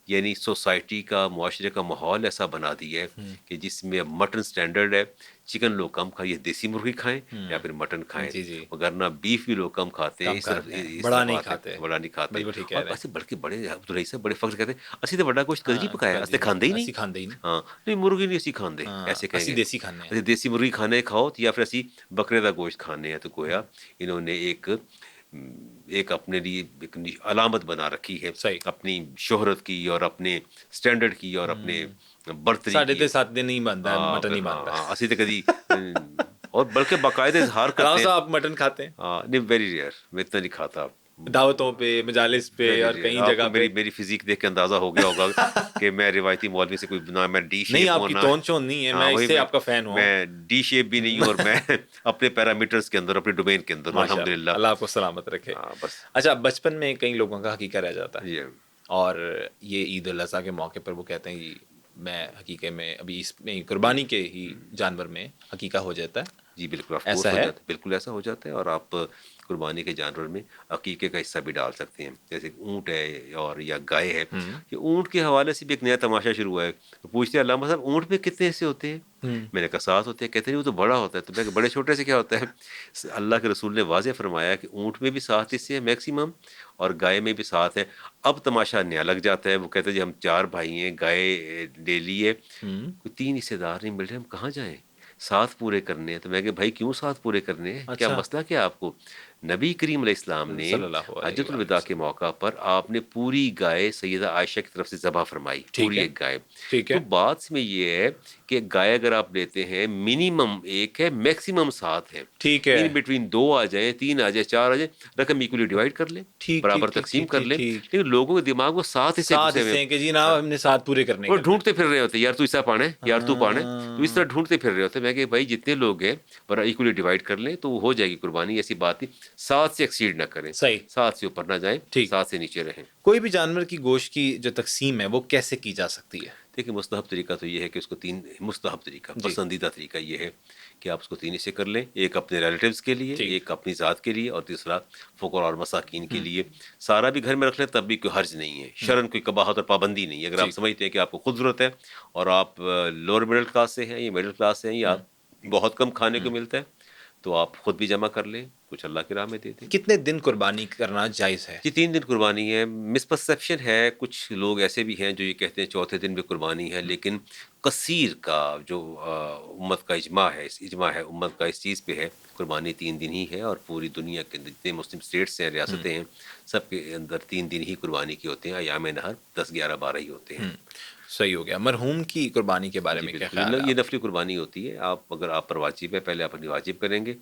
یعنی سوسائٹی کا، معاشرے کا ماحول ایسا بنا دیا ہے کہ جس میں مٹن سٹینڈرڈ ہے. چکن لوگ کم کھائیں، دیسی مرغی کھائیں یا پھر مٹن کھائیں، جی جی، وگرنہ بیف بھی لوگ کم کھاتے ہیں. کم کھاتے ہیں، اس بڑا طرح نہیں بات ہے، کھاتے. بڑا نہیں کھاتے. بالکل ٹھیک کہہ اور رہے ہیں. ایسے بلکہ بڑے عبدالرحیع صاحب بڑے فخر کہتے ہیں اسی تو بڑا گوشت کدی پکایا، اسے کھاندے ہی نہیں. اسی کھاندے ہی نہیں. ہاں نہیں، مرغی نہیں اسی کھاندے، ایسے کہیں اسی گے. دیسی کھانے ہیں. ایسے دیسی مرغی کھانے کھاؤ یا پھر اسی بکرے کا گوشت کھانے ہیں. تو گویا انہوں نے ایک اپنے لیے ایک علامت بنا رکھی ہے، صحیح. اپنی شہرت کی اور اپنے سٹینڈرڈ کی اور اپنے برتری ساڑھے کی. 7 دن نہیں بنتا ہے مٹن، نہیں ہاں بنتا. ہاں، اسی تو کدی اور بلکہ باقاعدہ اظہار راؤ کرتے ہیں. صاحب آپ مٹن کھاتے ہیں؟ نہیں، ویری ریئر، میں اتنا نہیں کھاتا. دعوتوں پہ، مجالس پہ ویری اور ریئر. کہیں آپ کو جگہ پہ؟ میری فزیک دیکھ کے اندازہ ہو گیا ہوگا کہ میں روایتی مولوی سے کوئی، نہ میں ڈی نہیں، شیپ آپ ہوں، کی نہ تون چون نہیں ہے، ہاں میں اس وہی سے آپ کا فین ہوا ہوں. میں ڈی شیپ بھی نہیں ہوں، اور میں اپنے پیرامیٹرز کے اندر، اپنے ڈومین کے اندر ہوں، ماشاء الحمد اللہ، للہ. اللہ آپ کو سلامت رکھے. ہاں بس. اچھا، بچپن میں کئی لوگوں کا عقیقہ رہ جاتا ہے، یہ اور یہ عید الاضحیٰ کے موقع پر وہ کہتے ہیں کہ میں حقیقے میں ابھی اس میں قربانی کے ہی جانور میں عقیقہ ہو جاتا ہے. جی بالکل، آف کورس ایسا ہو ہے؟ جاتا ہے، بالکل ایسا ہو جاتا ہے. اور آپ قربانی کے جانور میں عقیقے کا حصہ بھی ڈال سکتے ہیں. جیسے اونٹ ہے اور یا گائے ہے. یہ اونٹ کے حوالے سے بھی ایک نیا تماشا شروع ہوا ہے. پوچھتے ہیں علامہ صاحب اونٹ میں کتنے حصے ہوتے ہیں؟ میں نے کہا 7 ہوتے ہیں. کہتے ہیں وہ تو بڑا ہوتا ہے. تو میں کہ بڑے چھوٹے سے کیا ہوتا ہے؟ اللہ کے رسول نے واضح فرمایا کہ اونٹ میں بھی 7 حصے ہیں میکسیمم، اور گائے میں بھی 7 ہیں. اب تماشا نیا لگ جاتا ہے. وہ کہتے ہیں جی ہم 4 بھائی ہیں، گائے لے لیے، کوئی 3 حصے دار نہیں مل رہے، ہم کہاں جائیں؟ 7 پورے کرنے ہیں. تو میں کہ بھائی کیوں 7 پورے کرنے ہیں؟ کیا اچھا، مسئلہ کیا آپ کو؟ نبی کریم علیہ السلام نے صلی اللہ علیہ حجۃ وآلہ الوداع کے وسلم. موقع پر آپ نے پوری گائے سیدہ عائشہ کی طرف سے ذبح فرمائی، ٹھیک پوری ہے، ایک گائے. ٹھیک تو ہے، بات میں یہ ہے کہ گائے اگر آپ لیتے ہیں منیمم 1 ہے، میکسیمم 7 ہے. ٹھیک ہے، ان بٹوین 2 آ جائیں، 3 آ جائیں، 4 آ جائیں، رقم ایکولی ڈیوائڈ کر لیں، ٹھیک ٹھیک برابر ٹھیک تقسیم ٹھیک کر ٹھیک لیں. ٹھیک. لیکن لوگوں کے دماغ میں 7 حصے 7 گھسے ہوئے حصے ہیں. ہیں کہ جی نا ہم نے 7 پورے کرنے وہ کرنے. ڈھونڈتے پھر رہے ہوتے ہیں، یار تو ایسا پانا ہے، یار تو پانا ہے. تو اس طرح ڈھونڈتے پھر رہے ہوتے ہیں. میں کہ بھائی جتنے لوگ ہیں برابر ایکولی ڈیوائڈ کر لیں تو وہ ہو جائے گی قربانی. ایسی بات نہیں، 7 سے ایکسیڈ نہ کریں، صحیح. 7 سے اوپر نہ جائیں، ٹھیک. 7 سے نیچے رہیں. کوئی بھی جانور کی گوشت کی جو تقسیم ہے وہ کیسے کی جا سکتی ہے؟ دیکھیں مستحب طریقہ تو یہ ہے کہ اس کو 3 مستحب طریقہ، جی. پسندیدہ طریقہ یہ ہے کہ آپ اس کو 3 حصے کر لیں. ایک اپنے ریلیٹیوز کے لیے، ٹھیک. ایک اپنی ذات کے لیے، اور تیسرا فقراء اور مساکین کے لیے. سارا بھی گھر میں رکھ لیں تب بھی کوئی حرج نہیں ہے، شرعاً کوئی قباحت اور پابندی نہیں ہے. اگر آپ ٹھیک. سمجھتے ہیں کہ آپ کو خود ضرورت ہے اور آپ لوور مڈل کلاس سے ہیں یا مڈل کلاس سے ہیں یا بہت کم کھانے کو ملتا ہے، تو آپ خود بھی جمع کر لیں، کچھ اللہ کی راہ میں دے دیں. کتنے دن قربانی کرنا جائز ہے؟ جی 3 دن قربانی ہے. مسپرسیپشن ہے، کچھ لوگ ایسے بھی ہیں جو یہ کہتے ہیں چوتھے دن بھی قربانی ہے. لیکن کثیر کا جو امت کا اجماع ہے، اس اجماع ہے امت کا اس چیز پہ ہے قربانی 3 دن ہی ہے. اور پوری دنیا کے جتنے مسلم اسٹیٹس ہیں، ریاستیں ہیں، سب کے اندر 3 دن ہی قربانی کی ہوتے ہیں. ایام نہر 10، 11، 12 ہی ہوتے ہیں. صحیح ہو گیا. مرحوم کی قربانی کے بارے جی میں کیا بالکل، خیال ہے یہ آپ؟ نفلی قربانی ہوتی ہے. اگر آپ پر واجب ہے، پہلے آپ اپنی واجب کریں گے،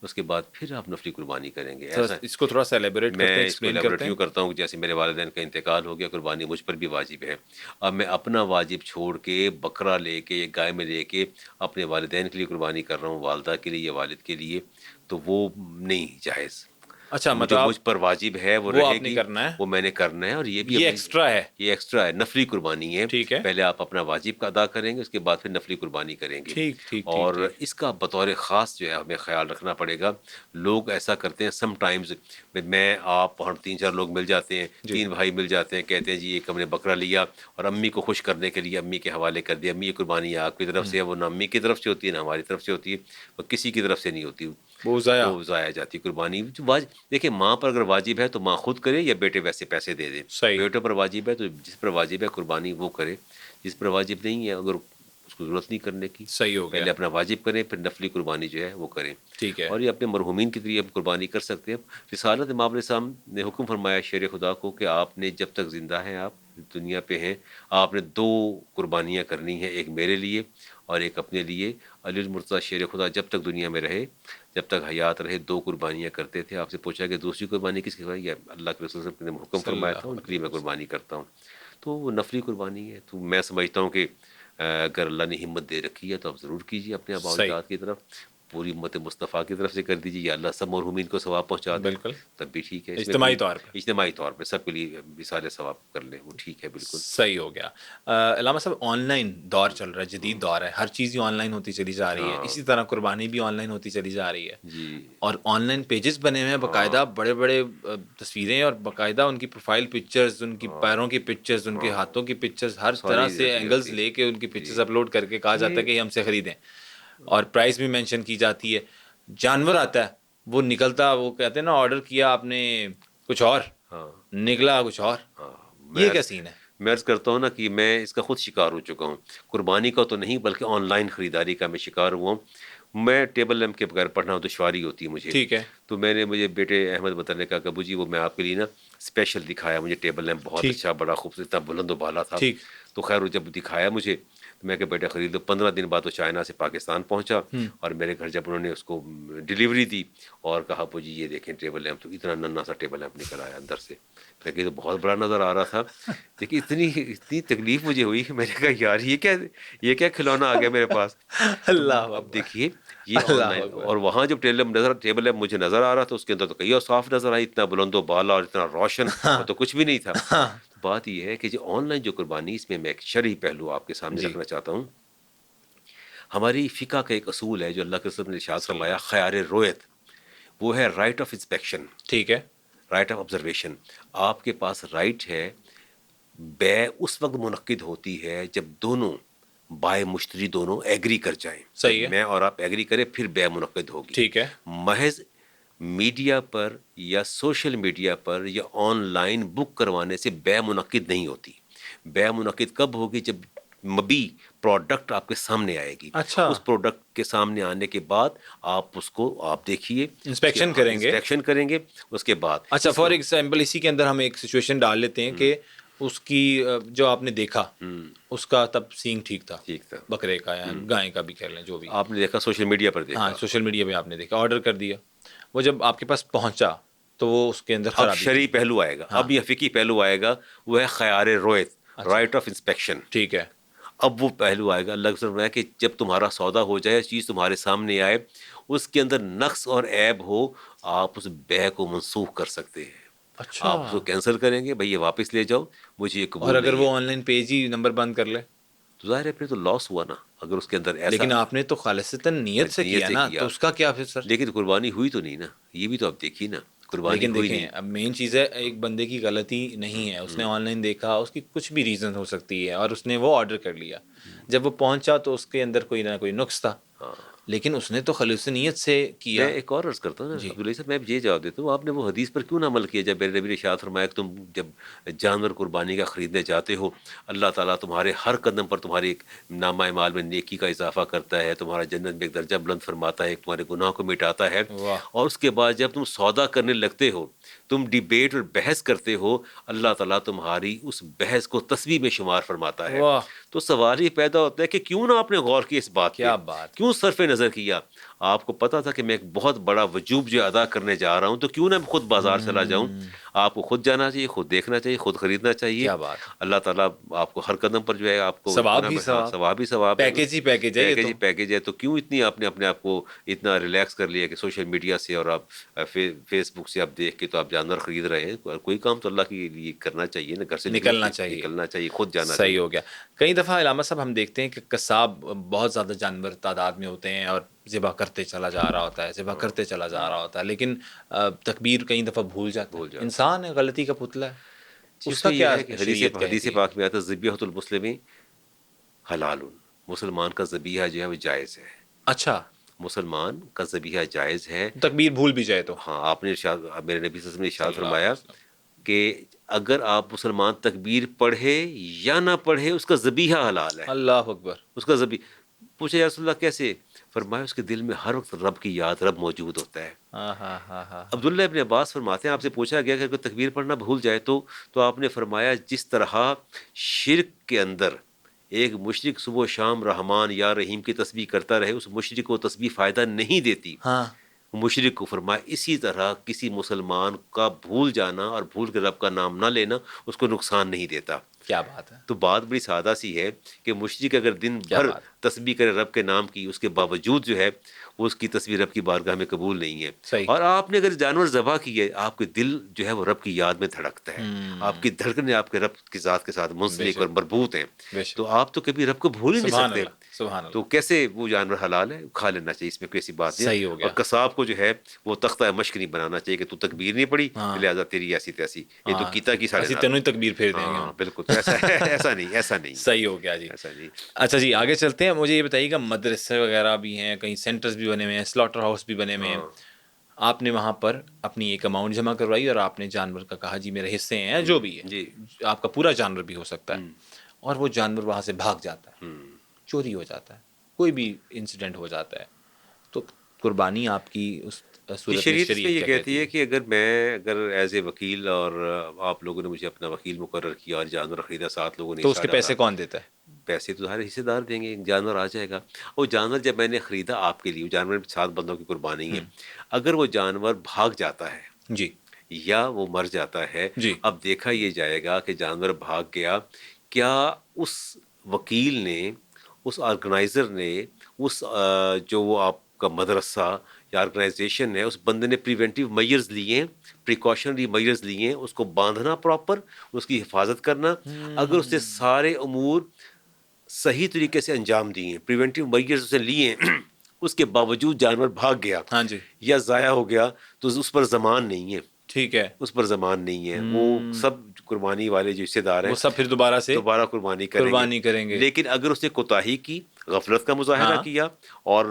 اس کے بعد پھر آپ نفلی قربانی کریں گے. ایسا اس کو تھوڑا سا ایلیبوریٹ کرتے ہیں، میں اس کو ایکسپلین ایلیبوریٹ کرتے ہیں. یوں کرتا ہوں کہ جیسے میرے والدین کا انتقال ہو گیا، قربانی مجھ پر بھی واجب ہے. اب میں اپنا واجب چھوڑ کے بکرا لے کے یا گائے میں لے کے اپنے والدین کے لیے قربانی کر رہا ہوں، والدہ کے لیے یا والد کے لیے، تو وہ نہیں جائز. اچھا جو مطلب مجھ پر واجب ہے وہ وہ رہے آپ نے گی، کرنا ہے، وہ میں نے کرنا ہے، اور یہ بھی یہ ایکسٹرا ہے. یہ ایکسٹرا ہے، نفلی قربانی ہے. ٹھیک ہے، پہلے آپ اپنا واجب کا ادا کریں گے، اس کے بعد پھر نفلی قربانی کریں گے. ٹھیک ٹھیک ٹھیک اور ٹھیک. اس کا بطور خاص جو ہے ہمیں خیال رکھنا پڑے گا. لوگ ایسا کرتے ہیں سم ٹائمز، میں آپ اور 3-4 لوگ مل جاتے ہیں، جی 3 بھائی مل جاتے ہیں، کہتے ہیں جی ایک ہم نے بکرا لیا اور امی کو خوش کرنے کے لیے امی کے حوالے کر دیا، امی یہ قربانی آپ کی طرف سے ہے. وہ نہ امی کی طرف سے ہوتی ہے نہ ہماری طرف سے ہوتی ہے، وہ کسی کی طرف سے نہیں ہوتی، وہ ضائع. وہ ضائع جاتی قربانی. دیکھیں ماں پر اگر واجب ہے تو ماں خود کرے یا بیٹے ویسے پیسے دے دے. صحیح. بیٹوں پر واجب ہے تو جس پر واجب ہے قربانی وہ کرے، جس پر واجب نہیں ہے اگر اس کو ضرورت نہیں کرنے کی، صحیح ہو گیا. پہلے اپنا واجب کریں پھر نفلی قربانی جو ہے وہ کریں. ٹھیک ہے. اور یہ اپنے مرحومین کے لیے قربانی کر سکتے ہیں. رسالت امام علیہ السلام نے حکم فرمایا شیر خدا کو کہ آپ نے جب تک زندہ ہیں، آپ دنیا پہ ہیں، آپ نے 2 قربانیاں کرنی ہیں، ایک میرے لیے اور ایک اپنے لیے. علی المرتضیٰ شیر خدا جب تک دنیا میں رہے، جب تک حیات رہے 2 قربانیاں کرتے تھے. آپ سے پوچھا کہ دوسری قربانی کس کی؟ یہ اللہ کے رسول صلی اللہ علیہ وسلم نے حکم صلی فرمایا اللہ تھا، ان کے علیہ لیے میں وسلم. قربانی کرتا ہوں. تو وہ نفلی قربانی ہے. تو میں سمجھتا ہوں کہ اگر اللہ نے ہمت دے رکھی ہے تو آپ ضرور کیجیے اپنے آباء و صحیح. اجداد کی طرف، پوری امت مصطفیٰ کی طرف سے کر دیجیے، یا اللہ سب مرحومین کو ثواب پہنچا دیں بالکل تب بھی ٹھیک ہے. اس میں اجتماعی کوئی طور پہ. اجتماعی طور پہ سب کے لیے مثال ثواب کر لیں، وہ ٹھیک ہے بالکل. صحیح ہو گیا. علامہ صاحب آن لائن دور چل رہا ہے، جدید دور ہے، ہر چیز ہی آن لائن ہوتی چلی جا رہی ہے، ہاں اسی طرح قربانی بھی آن لائن ہوتی چلی جا رہی ہے. جی اور آن لائن پیجز بنے ہوئے ہیں باقاعدہ، بڑے بڑے تصویریں اور باقاعدہ ان کی پروفائل پکچرز، ان کی پیروں کی پکچرز، ان کے ہاتھوں کی پکچرز، ہر طرح ساری سے رہتی اینگلز ہوتی لے کے ان کی جی. پکچرز اپلوڈ کر کے کہا جاتا ہے کہ یہ ہم سے خریدیں، اور پرائس بھی مینشن کی جاتی ہے. جانور آتا ہے، وہ نکلتا، وہ کہتے ہیں نا آرڈر کیا آپ نے کچھ اور ہاں نکلا کچھ اور. ہاں یہ کیا سین ہے؟ میں عرض کرتا ہوں نا کہ میں اس کا خود شکار ہو چکا ہوں. قربانی کا تو نہیں بلکہ آن لائن خریداری کا میں شکار ہوا ہوں. میں ٹیبل لیمپ کے بغیر پڑھنا دشواری ہوتی ہے مجھے. ٹھیک ہے. تو مجھے بیٹے احمد بتانے کا کہ ابو جی وہ میں آپ کے لیے نا اسپیشل دکھایا مجھے ٹیبل لیمپ، بہت ٹھیک اچھا، بڑا خوبصورت، اتنا بلند و بالا تھا. ٹھیک. تو خیر وہ جب دکھایا مجھے تو میں کہ بیٹا خرید لو. 15 دن بعد وہ چائنا سے پاکستان پہنچا اور میرے گھر جب انہوں نے اس کو ڈیلیوری دی اور کہا ابو جی یہ دیکھیں ٹیبل لیمپ، تو اتنا ننا سا ٹیبل لیمپ نکل آیا اندر سے. میں کہ تو بہت بڑا نظر آ رہا تھا، لیکن اتنی تکلیف مجھے ہوئی کہ میں نے کہا یار یہ کیا کھلونا آ گیا میرے پاس. تو اللہ اب اکبر. دیکھیے یہ آن اللہ لائن، اکبر. اور وہاں جب ٹیبل لیمپ مجھے نظر آ رہا تھا اس کے اندر تو کئی اور صاف نظر آئی، اتنا بلند و بالا اور اتنا روشن، وہ تو کچھ بھی نہیں تھا. ہاں بات یہ ہے کہ جو آن لائن جو قربانی، اس میں ایک شرعی پہلو آپ کے سامنے جی رکھنا چاہتا ہوں. ہماری فقہ کا ایک اصول ہے جو اللہ کے رسول نے ارشاد فرمایا، خیار رویت، وہ ہے رائٹ آف انسپیکشن، ٹھیک ہے. Right of observation. آپ کے پاس رائٹ ہے. بے اس وقت منعقد ہوتی ہے جب دونوں بائے مشتری دونوں ایگری کر جائیں. صحیح ہے. میں اور آپ ایگری کریں پھر بے منعقد ہوگی. ٹھیک ہے. محض میڈیا پر یا سوشل میڈیا پر یا آن لائن بک کروانے سے بے منعقد نہیں ہوتی. بے منعقد کب ہوگی؟ جب مبی پروڈکٹ آپ کے سامنے آئے گی. اچھا. اس پروڈکٹ کے سامنے آنے کے بعد آپ اس کو آپ دیکھیے، انسپیکشن کریں گے. انسپیکشن کریں گے. اس کے بعد اچھا فار ایگزامپل اسی کے اندر ہم ایک سچویشن ڈال لیتے ہیں کہ اس کی جو آپ نے دیکھا اس کا تب سینگ ٹھیک تھا، ٹھیک تھا، بکرے کا یا گائے کا بھی کہہ لیں، جو بھی آپ نے دیکھا سوشل میڈیا پر دیکھا. ہاں سوشل میڈیا پہ آپ نے دیکھا، آرڈر کر دیا، وہ جب آپ کے پاس پہنچا تو وہ اس کے اندر اب خرابی شرعی تھی. پہلو آئے گا. اب یہ فقی پہلو آئے گا، وہ ہے خیار رویت، رائٹ آف انسپیکشن. ٹھیک ہے. اب وہ پہلو آئے گا. اللہ کے رسول نے کہ جب تمہارا سودا ہو جائے، چیز تمہارے سامنے آئے، اس کے اندر نقص اور عیب ہو، آپ اس بیع کو منسوخ کر سکتے ہیں. اچھا. آپ اس کو کینسل کریں گے، بھائی یہ واپس لے جاؤ، مجھے یہ قبول اور نہیں اگر ہے. وہ آن لائن پیج ہی نمبر بند کر لے تو ظاہر ہے پھر تو لاس ہوا نا. اگر اس کے اندر ایسا، لیکن آپ نے تو خالصتاً نیت سے کیا نا، تو اس کا کیا پھر سر؟ لیکن قربانی ہوئی تو نہیں نا. یہ بھی تو آپ دیکھیے نا، قربانی لیکن ہوئی دیکھیں نہیں. اب مین چیز ہے ایک بندے کی غلطی نہیں ہے، اس نے آن لائن دیکھا، اس کی کچھ بھی ریزن ہو سکتی ہے اور اس نے وہ آرڈر کر لیا. جب وہ پہنچا تو اس کے اندر کوئی نہ کوئی نقص تھا، لیکن اس نے تو خلوص نیت سے کیا. میں ایک اور عرض کرتا ہوں نا جی. عبداللہ صاحب، میں یہ جواب دیتا ہوں، آپ نے وہ حدیث پر کیوں نہ عمل کیا جب میرے نبی نے ارشاد فرمایا کہ تم جب جانور قربانی کا خریدنے جاتے ہو، اللہ تعالیٰ تمہارے ہر قدم پر تمہاری ایک نامہ اعمال میں نیکی کا اضافہ کرتا ہے، تمہارا جنت میں ایک درجہ بلند فرماتا ہے، تمہارے گناہ کو مٹاتا ہے. واہ. اور اس کے بعد جب تم سودا کرنے لگتے ہو، تم ڈیبیٹ اور بحث کرتے ہو، اللہ تعالیٰ تمہاری اس بحث کو تسبیح میں شمار فرماتا ہے. واہ. تو سوال یہ پیدا ہوتا ہے کہ کیوں نہ آپ نے غور کیا اس بات پہ، کیا بات. کیوں صرف نظر کیا. آپ کو پتا تھا کہ میں ایک بہت بڑا وجوب جو ادا کرنے جا رہا ہوں، تو کیوں نہ میں خود بازار چلا جاؤں. آپ کو خود جانا چاہیے، خود دیکھنا چاہیے، خود خریدنا چاہیے. کیا بات ہے. اللہ تعالیٰ آپ کو ہر قدم پر جو ہے آپ کو ثواب ہی ہاں ثواب، ثواب ہی ثواب ہے. پیکیج ہی پیکیج ہے یہ پیکیج تو. ہی پیکیج ہے. تو کیوں اتنی آپ نے اپنے آپ کو اتنا ریلیکس کر لیا کہ سوشل میڈیا سے اور آپ فیس بک سے آپ دیکھ کے تو آپ جانور خرید رہے ہیں. کوئی کام تو اللہ کے لیے کرنا چاہیے نا، گھر سے نکلنا چاہیے. نکلنا چاہیے، خود جانا صحیح چاہیے. ہو گیا. کئی دفعہ علامہ صاحب ہم دیکھتے ہیں کہ قصاب بہت زیادہ جانور تعداد میں ہوتے ہیں اور ذبح کرتے چلا جا رہا ہوتا ہے، ذبح کرتے چلا جا رہا ہوتا ہے، لیکن تکبیر کئی دفعہ بھول جاتا ہے. انسان ہے، غلطی کا پتلا ہے. جی اس اس کا میں یہ کیا ہے کہ شریعت حدیث کہتی ہے؟ پاک میں آتا ہے ذبیحۃ المسلم حلال. مسلمان کا ذبیحہ جو ہے وہ جائز ہے. اچھا، مسلمان کا ذبیحہ جائز ہے. تکبیر بھول بھی جائے تو. ہاں آپ نے میرے نبی صلی اللہ علیہ وسلم نے ارشاد صلی اللہ علیہ فرمایا وسلم. کہ اگر آپ مسلمان تکبیر پڑھے یا نہ پڑھے اس کا ذبیحہ حلال ہے. اللہ اکبر. اس کا ذبیحہ پوچھا یا رسول اللہ کیسے؟ فرمایا اس کے دل میں ہر وقت رب کی یاد، رب موجود ہوتا ہے. ہاں ہاں ہاں ہاں ہاں. عبداللہ ابن عباس فرماتے ہیں آپ سے پوچھا گیا کہ اگر تکبیر پڑھنا بھول جائے تو آپ نے فرمایا جس طرح شرک کے اندر ایک مشرک صبح و شام رحمان یا رحیم کی تسبیح کرتا رہے، اس مشرک کو تسبیح فائدہ نہیں دیتی، ہاں. مشرک کو فرمایا اسی طرح کسی مسلمان کا بھول جانا اور بھول کے رب کا نام نہ لینا اس کو نقصان نہیں دیتا. کیا بات ہے. تو بات بڑی سادہ سی ہے کہ مشرک اگر دن کیا بھر بات ہے. تسبیح کرے رب کے نام کی، اس کے باوجود جو ہے وہ اس کی تسبیح رب کی بارگاہ میں قبول نہیں ہے. صحیح. اور آپ نے اگر جانور ذبح کی ہے، آپ کے دل جو ہے وہ رب کی یاد میں دھڑکتا ہے، آپ کی دھڑکنیں آپ کے رب کی ذات کے ساتھ بے منسلک اور شک مربوط ہیں. بے شک. تو آپ تو کبھی رب کو بھول ہی نہیں سبحان سکتے. اللہ سبحان تو اللہ. کیسے وہ جانور حلال ہے؟ کھا لینا چاہیے، اس میں کوئی ایسی بات نہیں ہے. صحیح ہو گیا. اور قصاب کو جو ہے وہ تختہ مشق نہیں بنانا چاہیے کہ تو تکبیر نہیں پڑی ہاں لہٰذا تیری ایسی تیسی، یہ تو ہاں، کیتا کی ساڑھے اسی نال. تینوں ہی تکبیر پھیر دیں گے ہم. ہاں بالکل. تو ایسا ایسا نہیں، ایسا نہیں، صحیح ہو گیا جی. ایسا نہیں. اچھا جی، آگے چلتے ہیں. مجھے یہ بتائیے گا، مدرسے وغیرہ بھی ہیں، کہیں سینٹرز بھی بنے ہوئے ہیں، سلاٹر ہاؤس بھی بنے ہوئے ہیں. ہاں آپ نے وہاں پر اپنی ایک اماؤنٹ جمع کروائی اور آپ نے جانور کا کہا جی میرے حصے ہیں، جو بھی ہے، جی. آپ کا پورا جانور بھی ہو سکتا ہے، اور وہ جانور وہاں سے بھاگ جاتا ہے، چوری ہو جاتا ہے، کوئی بھی انسیڈنٹ ہو جاتا ہے، تو قربانی آپ کی اس یہ صورت میں شریعت اس میں شریعت یہ کیا کہتی کہتی ہے ہے؟ کہ اگر ایز اے وکیل اور آپ لوگوں نے مجھے اپنا وکیل مقرر کیا اور جانور خریدا، 7 لوگوں نے تو اس حصہ کے ڈالا، پیسے کون دیتا ہے؟ پیسے تو ہر حصے دار دیں گے. ایک جانور آ جائے گا. وہ جانور جب میں نے خریدا آپ کے لیے، جانور 7 بندوں کی قربانی ہے، اگر وہ جانور بھاگ جاتا ہے جی یا وہ مر جاتا ہے، جی. اب دیکھا یہ جائے گا کہ جانور بھاگ گیا، کیا اس وکیل نے، اس آرگنائزر نے، اس جو وہ آپ کا مدرسہ یا آرگنائزیشن ہے، اس بندے نے پریونٹیو میئرز لیے ہیں، پریکاشنری میئرز لیے ہیں، اس کو باندھنا پراپر، اس کی حفاظت کرنا. اگر اس نے سارے امور صحیح طریقے سے انجام دیے ہیں، پریونٹیو میئرز اسے لیے ہیں، اس کے باوجود جانور بھاگ گیا ہاں جی یا ضائع ہو گیا، تو اس پر ضمان نہیں ہے. ٹھیک ہے. اس پر ضمان نہیں ہے. وہ سب قربانی والے جو حصے دار ہیں وہ سب پھر دوبارہ سے دوبارہ قربانی کریں گے. لیکن اگر اس نے کوتاہی کی، غفلت کا مظاہرہ ہاں، کیا اور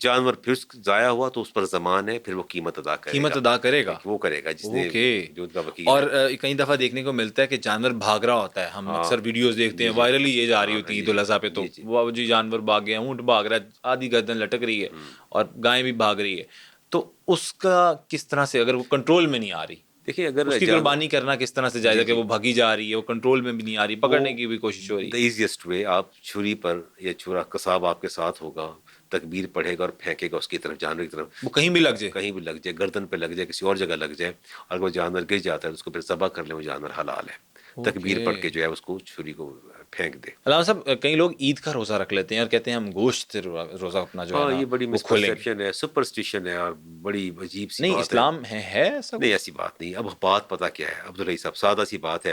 جانور پھر ضائع ہوا، تو اس پر ضمان ہے، پھر وہ قیمت ادا کرے گا. قیمت ادا کرے گا. وہ کرے گا جس نے، اوکے. جو ان کا وکیل اور ہے. کئی دفعہ دیکھنے کو ملتا ہے کہ جانور بھاگ رہا ہوتا ہے، ہم ہاں اکثر ویڈیوز دیکھتے جی ہیں، جی وائرل ہی یہ جا رہی ہاں ہوتی ہے جی عید الاضحیٰ پہ، تو جی جی. وہ جی جانور بھاگ گیا، اونٹ بھاگ رہا ہے، آدھی گردن لٹک رہی ہے اور گائے بھی بھاگ رہی ہے، تو اس کا کس طرح سے، اگر وہ کنٹرول میں نہیں آ رہی، دیکھیں اگر اس کی قربانی کرنا کس طرح سے جائز جی ہے کہ جی وہ بھگی جا رہی ہے، وہ کنٹرول میں بھی نہیں آ رہی، پکڑنے کی بھی کوشش ہو رہی دا ہے؟ ایزیسٹ وے، آپ چھری پر یا چھرا قصاب آپ کے ساتھ ہوگا، تکبیر پڑھے گا اور پھینکے گا اس کی طرف، جانور کی طرف. وہ کہیں بھی لگ جائے، کہیں بھی لگ جائے، گردن پہ لگ جائے، کسی اور جگہ لگ جائے، اور وہ جانور گر جاتا ہے تو اس کو پھر ذبح کر لیں، وہ جانور حلال ہے. تکبیر پڑھ کے جو ہے اس کو چھری کو پھینک دے. علامہ صاحب کئی لوگ عید کا روزہ رکھ لیتے ہیں اور کہتے ہیں ہم گوشت سے روزہ اپنا جو ہے ہاں نا یہ بڑی وہ کھولیں گے. مسپرسیپشن ہے، سپرسٹیشن ہے، اور بڑی عجیب سی نہیں، بات ہے. اسلام ہے ایسا نہیں کچھ؟ ایسی بات نہیں. اب بات پتہ کیا ہے عبدالرحیع صاحب، سادہ سی بات ہے.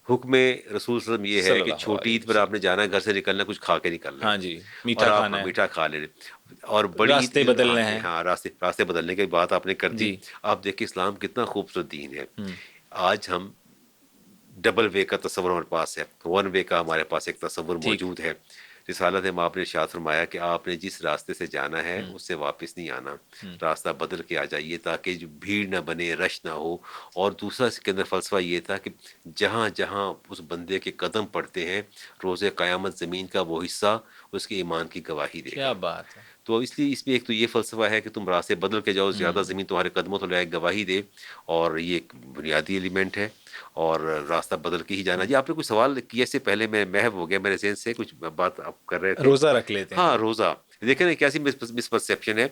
حکم رسول صلی اللہ علیہ وسلم یہ صلی ہے کہ اللہ چھوٹی علیہ عید پر آپ وسلم. نے جانا ہے، گھر سے نکلنا، کچھ کھا کے نکلنا ہے، ہاں جی، اور میٹھا آپ کھانا ہے، میٹھا کھا لیں. اور بڑی راستے عید، بدلنے ہیں. ہاں راستے بدلنے کی بات آپ نے کر دی. جی. آپ دیکھیں اسلام کتنا خوبصورت دین ہے. آج ہم ڈبل وے کا تصور ہمارے پاس ہے، 1 وے کا ہمارے پاس ایک تصور ٹھیک. موجود ہے. رسالت میں آپ نے ارشاد فرمایا کہ آپ نے جس راستے سے جانا ہے اس سے واپس نہیں آنا، راستہ بدل کے آ جائیے تاکہ جو بھیڑ نہ بنے، رش نہ ہو. اور دوسرا اس کے اندر فلسفہ یہ تھا کہ جہاں جہاں اس بندے کے قدم پڑتے ہیں، روز قیامت زمین کا وہ حصہ اس کے ایمان کی گواہی دے کیا گا. بات ہے. تو اس لیے اس میں ایک تو یہ فلسفہ ہے کہ تم راستے بدل کے جاؤ، زیادہ زمین تمہارے قدموں تلے گواہی دے، اور یہ ایک بنیادی ایلیمنٹ ہے. اور راستہ بدل کے ہی جانا. جی آپ نے کوئی سوال کیا، اس سے پہلے میں محو ہو گیا میرے ذہن سے، کچھ بات آپ کر رہے تھے. روزہ رکھ لیتے ہیں ہاں ہم. روزہ دیکھیں نا کیسی مسپرسیپشن ہے.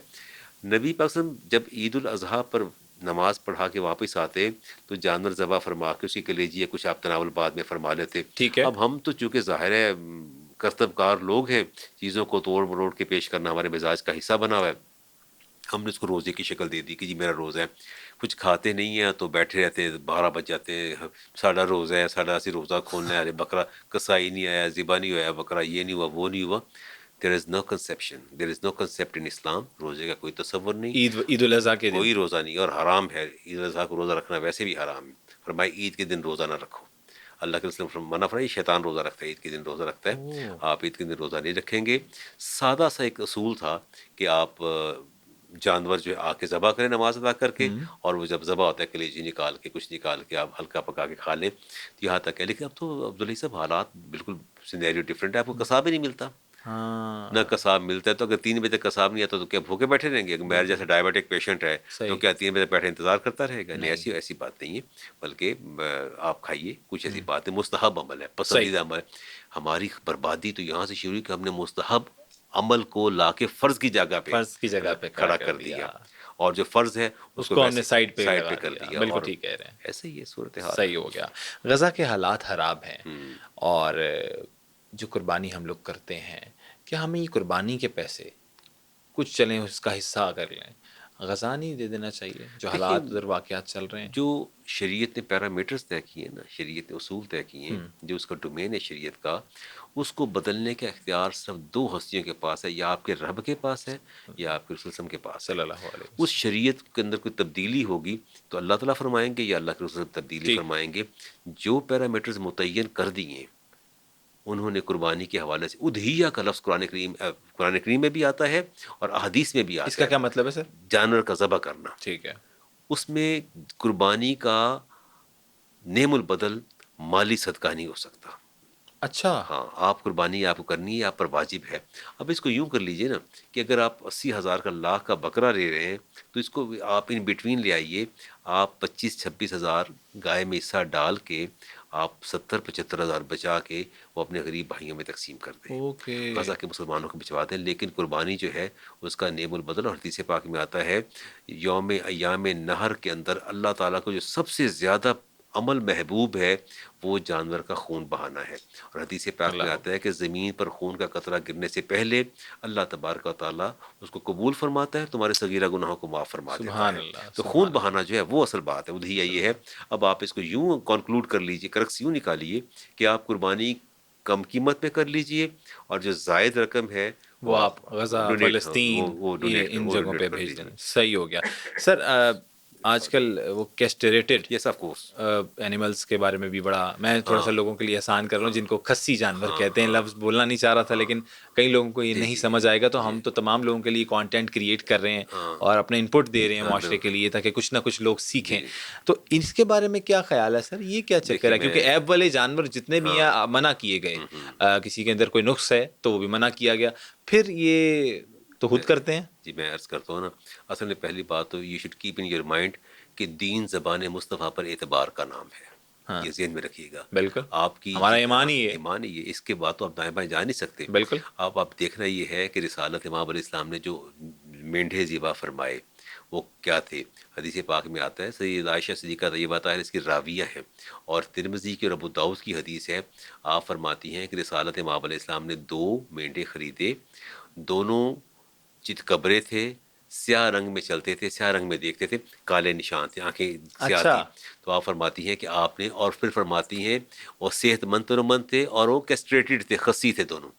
نبی پاک صلی اللہ علیہ وسلم جب عید الاضحیٰ پر نماز پڑھا کے واپس آتے تو جانور ذبح فرما کے اسی کے لیجیے کچھ آپ تناول بعد میں فرما لیتے. ٹھیک ہے. اب ہم تو چونکہ ظاہر ہے کرتب کار لوگ ہیں, چیزوں کو توڑ مروڑ کے پیش کرنا ہمارے مزاج کا حصہ بنا ہوا ہے. ہم نے اس کو روزے کی شکل دے دی کہ جی میرا روزہ ہے. کچھ کھاتے نہیں ہیں تو بیٹھے رہتے ہیں, 12 بج جاتے ہیں, ساڑھا روزہ ہے, ساڑھا اسی روزہ کھولنا ہے, ارے بکرا کسائی نہیں آیا, ذبح نہیں ہوا, بکرا یہ نہیں ہوا, وہ نہیں ہوا. دیر از نو کنسیپشن, دیر از نو کنسیپٹ ان اسلام. روزے کا کوئی تصور نہیں, عید الاضحیٰ کے دن کوئی روزہ نہیں, اور حرام ہے. عید الاضحیٰ کو روزہ رکھنا ویسے بھی حرام ہے. فرمایا عید کے دن روزہ نہ رکھو. اللہ کے رسول منع فرمایا, شیطان روزہ رکھتا ہے, عید کے دن روزہ رکھتا ہے, آپ عید کے دن روزہ نہیں رکھیں گے. سادہ سا ایک اصول تھا کہ آپ جانور جو ہے آ کے ذبح کریں نماز ادا کر کے, اور وہ جب ذبح ہوتا ہے کلیجی نکال کے کچھ نکال کے آپ ہلکا پکا کے کھا لیں. یہاں تک ہے. لیکن اب تو عبداللہ صاحب حالات بالکل سینیریو ڈفرینٹ ہے. آپ کو قصاب ہی نہیں ملتا. نہ قصاب ملتا ہے تو اگر 3 بجے تک قصاب نہیں آتا تو کیا بھوکے بیٹھے رہیں گے؟ اگر میرے جیسے ڈائبیٹک پیشنٹ ہے تو کیا 3 بجے بیٹھے انتظار کرتا رہے گا؟ نہیں, ایسی بات نہیں ہے. بلکہ آپ کھائیے, کچھ ایسی بات ہے, مستحب عمل ہے, پسندیدہ عمل ہے. ہماری بربادی تو یہاں سے شروع ہوئی کہ ہم نے مستحب عمل کو لا کے فرض کی جگہ پہ کھڑا کر دیا, اور جو فرض ہے اس کو ہم نے سائڈ پہ کر دیا. بالکل ٹھیک کہہ رہے ہیں. ایسے ہی صورتحال صحیح ہو گیا. غزہ کے حالات خراب ہیں, اور جو قربانی ہم لوگ کرتے ہیں, کیا ہمیں یہ قربانی کے پیسے کچھ چلیں اس کا حصہ کر لیں, غزہ نہیں دے دینا چاہیے جو حالات ادھر واقعات چل رہے ہیں؟ جو شریعت نے پیرامیٹرز طے کیے ہیں نا, شریعت نے اصول طے کیے ہیں, جو اس کا ڈومین ہے شریعت کا, اس کو بدلنے کا اختیار صرف 2 ہستیوں کے پاس ہے, یا آپ کے رب کے پاس ہے یا آپ کے رسول وسلم کے پاس صلی اللہ علیہ اس شریعت کے اندر کوئی تبدیلی ہوگی تو اللہ تعالیٰ فرمائیں گے یا اللہ کے رسول تبدیلی فرمائیں گے. جو پیرامیٹرز متعین کر دیے انہوں نے قربانی کے حوالے سے, ادھیہ کا لفظ قرآن کریم میں بھی آتا ہے اور احادیث میں بھی آتا ہے. اس کا کیا مطلب ہے سر؟ جانور کا ذبح کرنا. ٹھیک ہے. اس میں قربانی کا نعم البدل مالی صدقہ نہیں ہو سکتا. اچھا. ہاں, آپ قربانی آپ کو کرنی ہے, آپ پر واجب ہے. اب اس کو یوں کر لیجئے نا کہ اگر آپ 80,000 کا لاکھ کا بکرا لے رہے ہیں تو اس کو آپ ان بٹوین لے آئیے, آپ 25-26,000 گائے میں حصہ ڈال کے آپ 70-75,000 بچا کے وہ اپنے غریب بھائیوں میں تقسیم کر دیں, غزہ کے مسلمانوں کو بچوا دیں. لیکن قربانی جو ہے اس کا نعم البدل, اور حدیث پاک میں آتا ہے یوم ایام نہر کے اندر اللہ تعالیٰ کو جو سب سے زیادہ عمل محبوب ہے وہ جانور کا خون بہانا ہے. اور حدیث پاک میں آتا ہے کہ زمین پر خون کا قطرہ گرنے سے پہلے اللہ تبارک و تعالیٰ اس کو قبول فرماتا ہے, تمہارے صغیرہ گناہوں کو معاف فرما دیتا ہے. تو خون بہانا جو ہے وہ اصل بات ہے, ادھیہ یہ ہے. اب آپ اس کو یوں کنکلوڈ کر لیجئے, کرکس یوں نکالیے کہ آپ قربانی کم قیمت میں کر لیجئے, اور جو زائد رقم ہے وہ آپ غزہ, فلسطین, ان جگہوں پہ بھیج دیں. صحیح ہو گیا. سر آج کل وہ کیسٹریٹڈ اینیملس کے بارے میں بھی بڑا, میں تھوڑا سا لوگوں کے لیے آسان کر رہا ہوں جن کو خصی جانور کہتے ہیں, لفظ بولنا نہیں چاہ رہا تھا لیکن کئی لوگوں کو یہ نہیں سمجھ آئے گا, تو ہم تو تمام لوگوں کے لیے کانٹینٹ کریٹ کر رہے ہیں اور اپنا انپٹ دے رہے ہیں معاشرے کے لیے تاکہ کچھ نہ کچھ لوگ سیکھیں. تو اس کے بارے میں کیا خیال ہے سر, یہ کیا چکر ہے؟ کیونکہ ایپ والے جانور جتنے بھی ہیں منع کیے گئے, کسی کے اندر کوئی نقص ہے تو وہ بھی منع کیا گیا, پھر یہ تو خود کرتے ہیں. جی میں عرض کرتا ہوں نا, اصل میں پہلی بات تو you should keep in your mind کہ دین زبان مصطفیٰ پر اعتبار کا نام ہے, یہ ذہن میں رکھیے گا. بالکل, آپ کی ہمارا ایمان ہی ہے, ایمان ہی ہے, اس کے بعد تو آپ دائیں بائیں جا نہیں سکتے. بالکل. آپ دیکھنا یہ ہے کہ رسالت امام علیہ السلام نے جو مینڈھے ذبح فرمائے وہ کیا تھے. حدیث پاک میں آتا ہے, سید عائشہ صدیقہ طیبہ طاہرہ اس کی راویہ ہیں, اور ترمذی کی اور ابو داؤد کی حدیث ہے. آپ فرماتی ہیں کہ رسالت امام علیہ السلام نے 2 مینڈھے خریدے, دونوں چت کبرے تھے, سیاہ رنگ میں چلتے تھے, سیاہ رنگ میں دیکھتے تھے, کالے نشان تھے, آنکھیں سیاہ تھی. تو آپ فرماتی ہیں کہ آپ نے, اور پھر فرماتی ہیں وہ صحت مند تھے اور وہ کیسٹریٹڈ تھے, خصی تھے دونوں.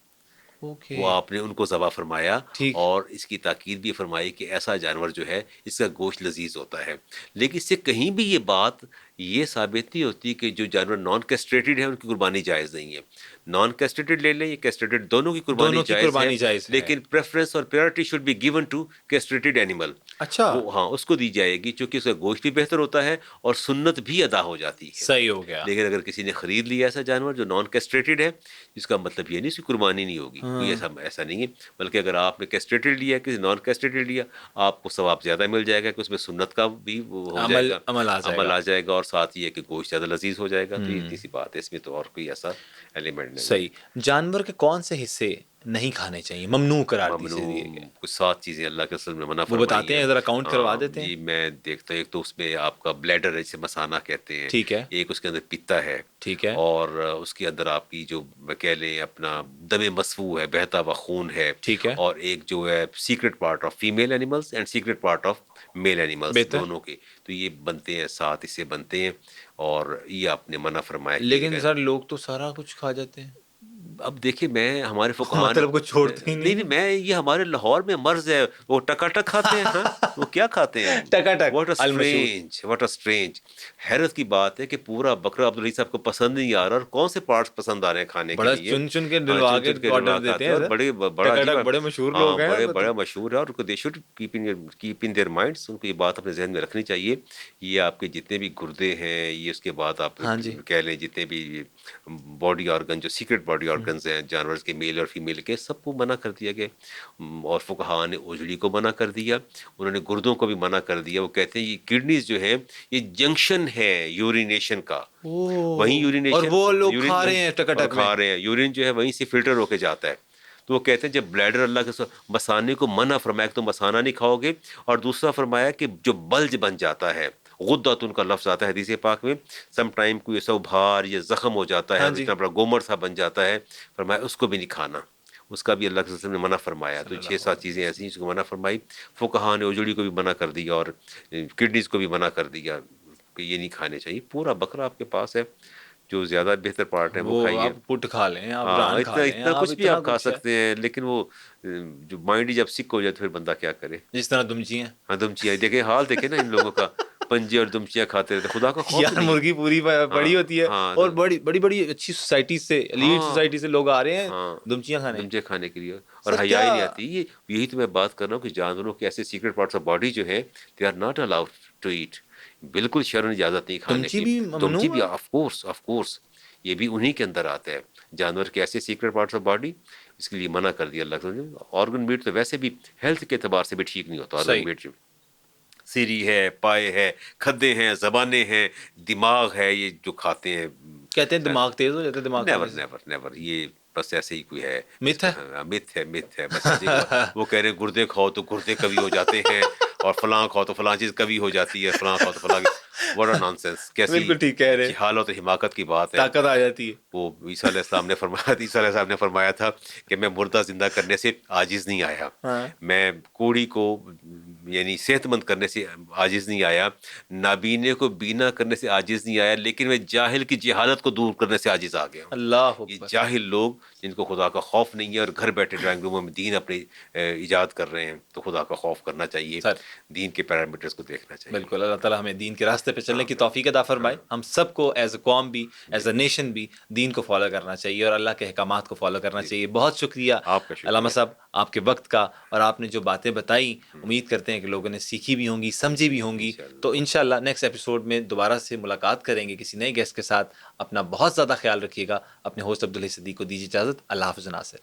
وہ آپ نے ان کو ذبح فرمایا, اور اس کی تاکید بھی فرمائی کہ ایسا جانور جو ہے اس کا گوشت لذیذ ہوتا ہے. لیکن اس سے کہیں بھی یہ بات یہ ثابت نہیں ہوتی کہ جو جانور نان کیسٹریٹڈ ہیں ان کی قربانی جائز نہیں ہے. نان کیسٹریٹڈ لے لیں یا کیسٹریٹڈ, دونوں کی قربانی جائز ہے, لیکن پریفرنس اور priority should be given to castrated animal. اچھا, وہ ہاں اس کو دی جائے گی چونکہ اس کا گوشت بھی بہتر ہوتا ہے اور سنت بھی ادا ہو جاتی ہے. صحیح ہو گیا. لیکن اگر کسی نے خرید لیا ایسا جانور جو نان کیسٹریٹڈ ہے, اس کا مطلب یہ نہیں اس کی قربانی نہیں ہوگی, کوئی ایسا نہیں ہے. بلکہ اگر آپ نے کیسٹریٹڈ لیا, کسی نان کیسٹریٹڈ لیا, آپ کو ثواب زیادہ مل جائے گا کہ اس میں سنت کا بھی ہو جائے گا, عمل آ جائے گا, اور ساتھ یہ کہ گوشت زیادہ لذیذ ہو جائے گا. تو یہ سی بات ہے, اس میں تو اور کوئی ایسا ایلیمنٹ نہیں. صحیح. جانور کے کون سے حصے نہیں کھانے چاہیے، ممنوع قرار دیے ممنوع گئے؟ کچھ 7 چیزیں اللہ کے رسول نے منع وہ فرمائی بتاتے ہیں، ذرا کاؤنٹ کروا دیتے ہیں. جی میں دیکھتا ہوں. ایک تو اس میں آپ کا بلیڈر ہے جسے مثانہ کہتے ہیں، ٹھیک ہے، ایک اس کے اندر پتا ہے، ٹھیک ہے، اور اس کے اندر آپ کی جو کہہ لیں اپنا دم مسفوح ہے، بہتا ہوا خون ہے، ٹھیک ہے، اور ایک جو ہے secret part of female animals and secret part of male animals بہتر. دونوں کے. تو یہ بنتے ہیں 7 حصے بنتے ہیں، اور یہ آپ نے منع فرمایا کہ لیکن سر لوگ تو سارا کچھ کھا جاتے ہیں. اب دیکھیں میں ہمارے فقہاء نے مطلب کچھ چھوڑتے ہی نہیں نہیں. میں یہ ہمارے لاہور میں مرض ہے، وہ ٹکا ٹک کھاتے ہیں. ہاں وہ کیا کھاتے ہیں؟ ٹکا ٹک واٹ المشہور. اسٹرینج. حیرت کی بات ہے کہ پورا بکرا عبدالعزیز صاحب کو پسند نہیں آ رہا، اور کون سے پارٹس پسند آ رہے ہیں کھانے کے بڑا لیے. چن چن کے ہاں ڈلوا چن کے چن کے آرڈر ڈلوا دیتے کھاتے ہیں ہیں، اور سر. بڑا ٹکا عجیب. ٹک بڑے مشہور ہاں لوگ ہیں. بڑا مشہور ہے، اور they should keep in their minds. ان کو یہ بات اپنے ذہن میں رکھنی چاہیے. یہ آپ کے جتنے بھی گردے ہیں، یہ اس کے بعد آپ ہاں جی. کہہ لیں جتنے بھی باڈی آرگن جو سیکرٹ باڈی آرگنز ہیں جانور کے، میل اور فیمیل کے، سب کو منع کر دیا گیا. اور فقہاء نے اجڑی کو منع کر دیا، انہوں نے گردوں کو بھی منع کر دیا. وہ کہتے ہیں یہ کڈنیز جو ہے یہ جنکشن ہے یورینیشن کا، وہیں اور یورینیشن وہ لوگ یورین کھا رہے ہیں ٹکا اور ٹک میں. کھا رہے ہیں، یورین جو ہے وہیں سے فلٹر ہو کے جاتا ہے. تو وہ کہتے ہیں جب بلیڈر اللہ کے مثانے کو منع فرمایا کہ تم مثانہ نہیں کھاؤ گے، اور دوسرا فرمایا کہ جو بلج بن جاتا ہے، غدت ان کا لفظ آتا ہے حدیث پاک میں، سم ٹائم کوئی ایسا ابھار یا زخم ہو جاتا ہے ہاں اور جی. اتنا بڑا گومر سا بن جاتا ہے، فرمایا اس کو بھی نہیں کھانا، اس کا بھی اللہ کے رسول نے منع فرمایا. تو صلی اللہ 6-7 علیہ چیزیں ایسی ہیں جس کو منع فرمائی. فقہاء نے اجڑی کو بھی منع کر دیا، اور کڈنیز کو بھی منع کر دیا کہ یہ نہیں کھانے چاہیے. پورا بکرا آپ کے پاس ہے، جو زیادہ بہتر پارٹ ہے وہ وہ کھائیے. آپ پٹ کھا لیں، آپ ہاں ران کھا لیں، اتنا آپ کچھ بھی اتنا آپ کھا کچھ ہے. سکتے ہیں، لیکن وہ جو مائنڈ ہی جب سک ہو جائے تو پھر بندہ کیا کرے. جس طرح دمچی ہیں. ہاں دمچیاں دیکھیں، حال دیکھیں نا ان لوگوں کا، پنجے اور دمچیاں کھاتے رہتے، خدا کا خوف ہی یار نہیں ہے. مرغی پوری ہاں بڑی ہوتی ہے، ہاں اور بڑی بڑی بڑی اچھی سوسائٹی سے، ایلیٹ ہاں سوسائٹی سے لوگ آ رہے ہیں ہاں دمچیاں کھانے. دمچے کھانے کے لیے، اور سر حیا کیا ہی نہیں آتی. یہی تو میں بات کر رہا ہوں کہ جانوروں کے ایسے سیکرٹ پارٹس آف باڈی جو ہیں، they are not allowed to eat. بالکل شرع اجازت نہیں کھانے دمچی کی. بھی دمچی ممنوع بھی ہے. آف کورس یہ بھی انہی کے اندر آتا ہے. جانور کے ایسے سیکرٹ پارٹس آف باڈی، اس کے لیے منع کر دیا اللہ تعالیٰ نے. آرگن میٹ تو ویسے بھی ہیلتھ کے اعتبار سے بھی ٹھیک نہیں ہوتا. آرگن صحیح. میٹ جو سیری ہے، پائے ہے، کھدے ہیں، زبانیں ہیں، دماغ ہے، یہ جو کھاتے ہیں. کہتے ہیں دماغ تیز ہو جاتا ہے دماغ نیور کھانے سے. نیور نیور یہ بس ایسے ہی کوئی ہے جس مت کو ہے. مت ہے بس ایسے ہی وہ کہہ رہے ہیں گردے کھاؤ تو گردے کبھی ہو جاتے ہیں، اور فلاں کھاؤ تو فلاں چیز کبھی ہو جاتی ہے، فلاں کھاؤ تو فلاں. واٹ نان سینس، کیسی بالکل ٹھیک کہہ رہے ہیں. جہالت اور حماقت کی بات ہے. طاقت آ جاتی ہے. وہ عیسیٰ علیہ السلام نے فرمایا، عیسیٰ علیہ السلام نے فرمایا تھا کہ میں مردہ زندہ کرنے سے عاجز نہیں آیا، ہاں. میں کوڑی کو یعنی صحت مند کرنے سے عاجز نہیں آیا، نابینے کو بینا کرنے سے عاجز نہیں آیا، لیکن میں جاہل کی جہالت کو دور کرنے سے عاجز آ گیا ہوں. اللہ یہ اکبر. جاہل لوگ جن کو خدا کا خوف نہیں ہے، اور گھر بیٹھے ڈرائنگ روموں میں دین اپنے ایجاد کر رہے ہیں، تو خدا کا خوف کرنا چاہیے، سر دین کے پیرامیٹرز کو دیکھنا چاہیے. بالکل، اللہ تعالیٰ ہمیں دین کے راستے پہ چلنے کی آمین توفیق عطا فرمائے. آمین. ہم سب کو ایز اے قوم بھی، جی ایز اے نیشن بھی دین کو فالو کرنا چاہیے، اور اللہ کے احکامات کو فالو کرنا جی چاہیے. بہت شکریہ آپ کا علامہ شکریہ. صاحب آپ کے وقت کا، اور آپ نے جو باتیں بتائیں امید کرتے ہیں کہ لوگوں نے سیکھی بھی ہوں گی، سمجھی بھی ہوں گی. انشاءاللہ. تو انشاءاللہ نیکسٹ ایپیسوڈ میں دوبارہ سے ملاقات کریں گے کسی نئے گیسٹ کے ساتھ. اپنا بہت زیادہ خیال رکھیے گا. اپنے ہوسٹ عبدالحی صدیق کو دیجیے اجازت. اللہ حافظ ناصر.